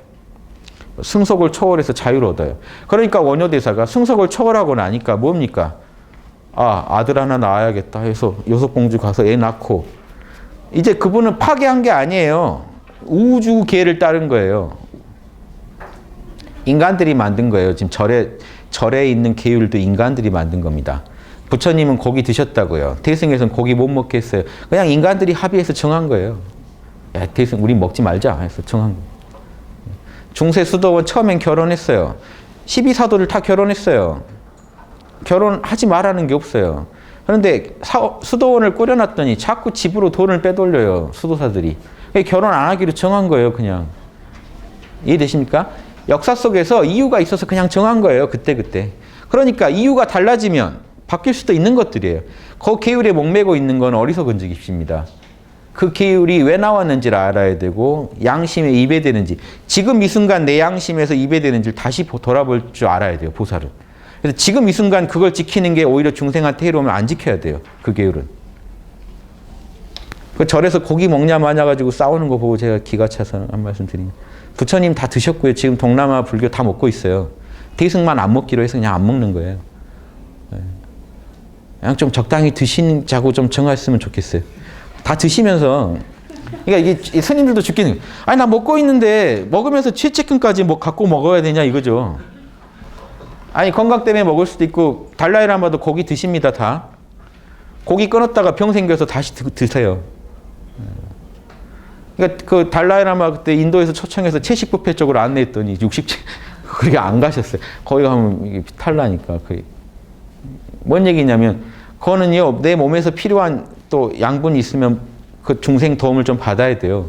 승속을 초월해서 자유를 얻어요. 그러니까 원효대사가 승속을 초월하고 나니까 뭡니까? 아, 아들 하나 낳아야겠다 해서 여섯공주 가서 애 낳고, 이제 그분은 파괴한 게 아니에요. 우주계를 따른 거예요. 인간들이 만든 거예요. 지금 절에 있는 계율도 인간들이 만든 겁니다. 부처님은 고기 드셨다고요. 대승에서는 고기 못 먹겠어요. 그냥 인간들이 합의해서 정한 거예요. 야, 대승 우리 먹지 말자 해서 정한 거예요. 중세수도원 처음엔 결혼했어요. 12사도를 다 결혼했어요. 결혼하지 말라는 게 없어요. 그런데 수도원을 꾸려놨더니 자꾸 집으로 돈을 빼돌려요. 수도사들이. 결혼 안 하기로 정한 거예요. 그냥. 이해되십니까? 역사 속에서 이유가 있어서 그냥 정한 거예요. 그때. 그러니까 이유가 달라지면 바뀔 수도 있는 것들이에요. 그 계율에 목매고 있는 건 어리석은 짓입니다. 그 계율이 왜 나왔는지를 알아야 되고 양심에 입에되는지, 지금 이 순간 내 양심에서 입에되는지를 다시 돌아볼 줄 알아야 돼요. 보살은. 그래서 지금 이 순간 그걸 지키는 게 오히려 중생한테 해로우면 안 지켜야 돼요. 그 계율은. 그 절에서 고기 먹냐 마냐 가지고 싸우는 거 보고 제가 기가 차서 한 말씀 드립니다. 부처님 다 드셨고요. 지금 동남아 불교 다 먹고 있어요. 대승만 안 먹기로 해서 그냥 안 먹는 거예요. 그냥 좀 적당히 드시자고 좀 정했으면 좋겠어요. 다 드시면서, 그러니까 이게 스님들도 죽기는, 아니 나 먹고 있는데 먹으면서 죄책감까지 뭐 갖고 먹어야 되냐 이거죠. 아니 건강 때문에 먹을 수도 있고, 달라이라마도 고기 드십니다. 다. 고기 끊었다가 병 생겨서 다시 드세요. 그러니까 그 달라이라마 그때 인도에서 초청해서 채식뷔페 쪽으로 안내했더니 60, 그게 안 가셨어요. 거기 가면 이게 탈라니까. 뭔 얘기냐면, 그거는요, 내 몸에서 필요한 또 양분이 있으면 그 중생 도움을 좀 받아야 돼요.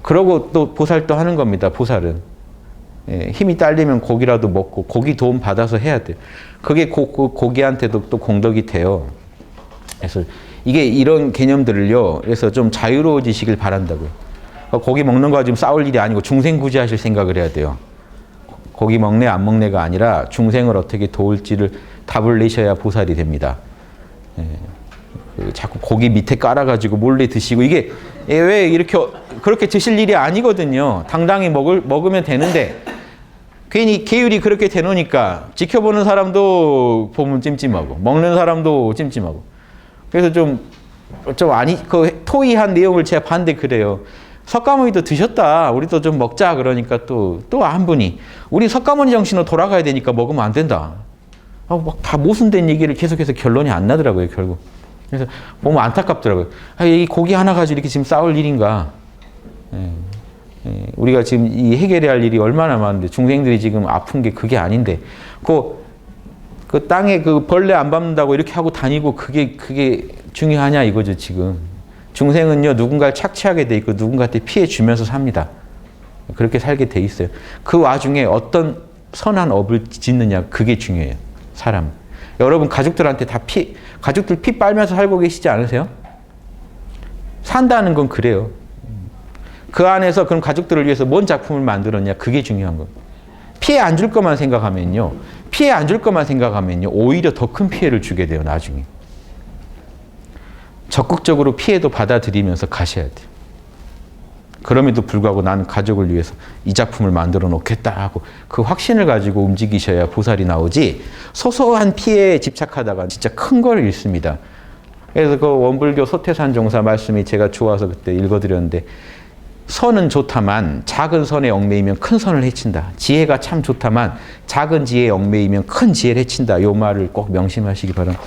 그러고 또 보살도 하는 겁니다. 보살은. 힘이 딸리면 고기라도 먹고 고기 도움 받아서 해야 돼요. 그게 고기한테도 또 공덕이 돼요. 그래서 이게 이런 개념들을요. 그래서 좀 자유로워지시길 바란다고요. 고기 먹는 거와 지금 싸울 일이 아니고 중생구제하실 생각을 해야 돼요. 고기 먹네 안 먹네가 아니라 중생을 어떻게 도울지를 답을 내셔야 보살이 됩니다. 예. 자꾸 고기 밑에 깔아가지고 몰래 드시고 이게 왜 이렇게 그렇게 드실 일이 아니거든요. 당당히 먹으면 되는데 괜히 계율이 그렇게 되놓으니까 지켜보는 사람도 보면 찜찜하고 먹는 사람도 찜찜하고 그래서 좀 그 토의한 내용을 제가 봤는데 그래요. 석가모니도 드셨다. 우리도 좀 먹자. 그러니까 또 한 분이 우리 석가모니 정신으로 돌아가야 되니까 먹으면 안 된다. 막 다 모순된 얘기를 계속해서 결론이 안 나더라고요. 결국. 그래서 보면 안타깝더라고요. 이 고기 하나 가지고 이렇게 지금 싸울 일인가. 우리가 지금 이 해결해야 할 일이 얼마나 많은데 중생들이 지금 아픈 게 그게 아닌데 그 땅에 그 벌레 안 밟는다고 이렇게 하고 다니고 그게 중요하냐 이거죠 지금. 중생은요 누군가를 착취하게 돼 있고 누군가한테 피해 주면서 삽니다. 그렇게 살게 돼 있어요. 그 와중에 어떤 선한 업을 짓느냐 그게 중요해요. 사람. 여러분 가족들한테 가족들 피 빨면서 살고 계시지 않으세요? 산다는 건 그래요. 그 안에서 그럼 가족들을 위해서 뭔 작품을 만들었냐 그게 중요한 거예요. 피해 안 줄 것만 생각하면요. 오히려 더 큰 피해를 주게 돼요. 나중에. 적극적으로 피해도 받아들이면서 가셔야 돼요. 그럼에도 불구하고 나는 가족을 위해서 이 작품을 만들어 놓겠다 하고 그 확신을 가지고 움직이셔야 보살이 나오지 소소한 피해에 집착하다가 진짜 큰 걸 잃습니다. 그래서 그 원불교 소태산 종사 말씀이 제가 좋아서 그때 읽어드렸는데 선은 좋다만 작은 선에 얽매이면 큰 선을 해친다. 지혜가 참 좋다만 작은 지혜에 얽매이면 큰 지혜를 해친다. 이 말을 꼭 명심하시기 바랍니다.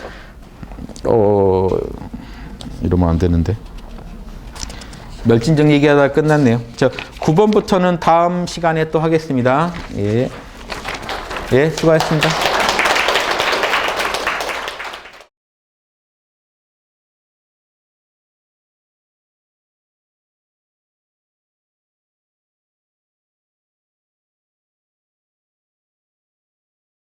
이러면 안 되는데. 멸진정 얘기하다가 끝났네요. 9번부터는 다음 시간에 또 하겠습니다. 예, 수고하셨습니다.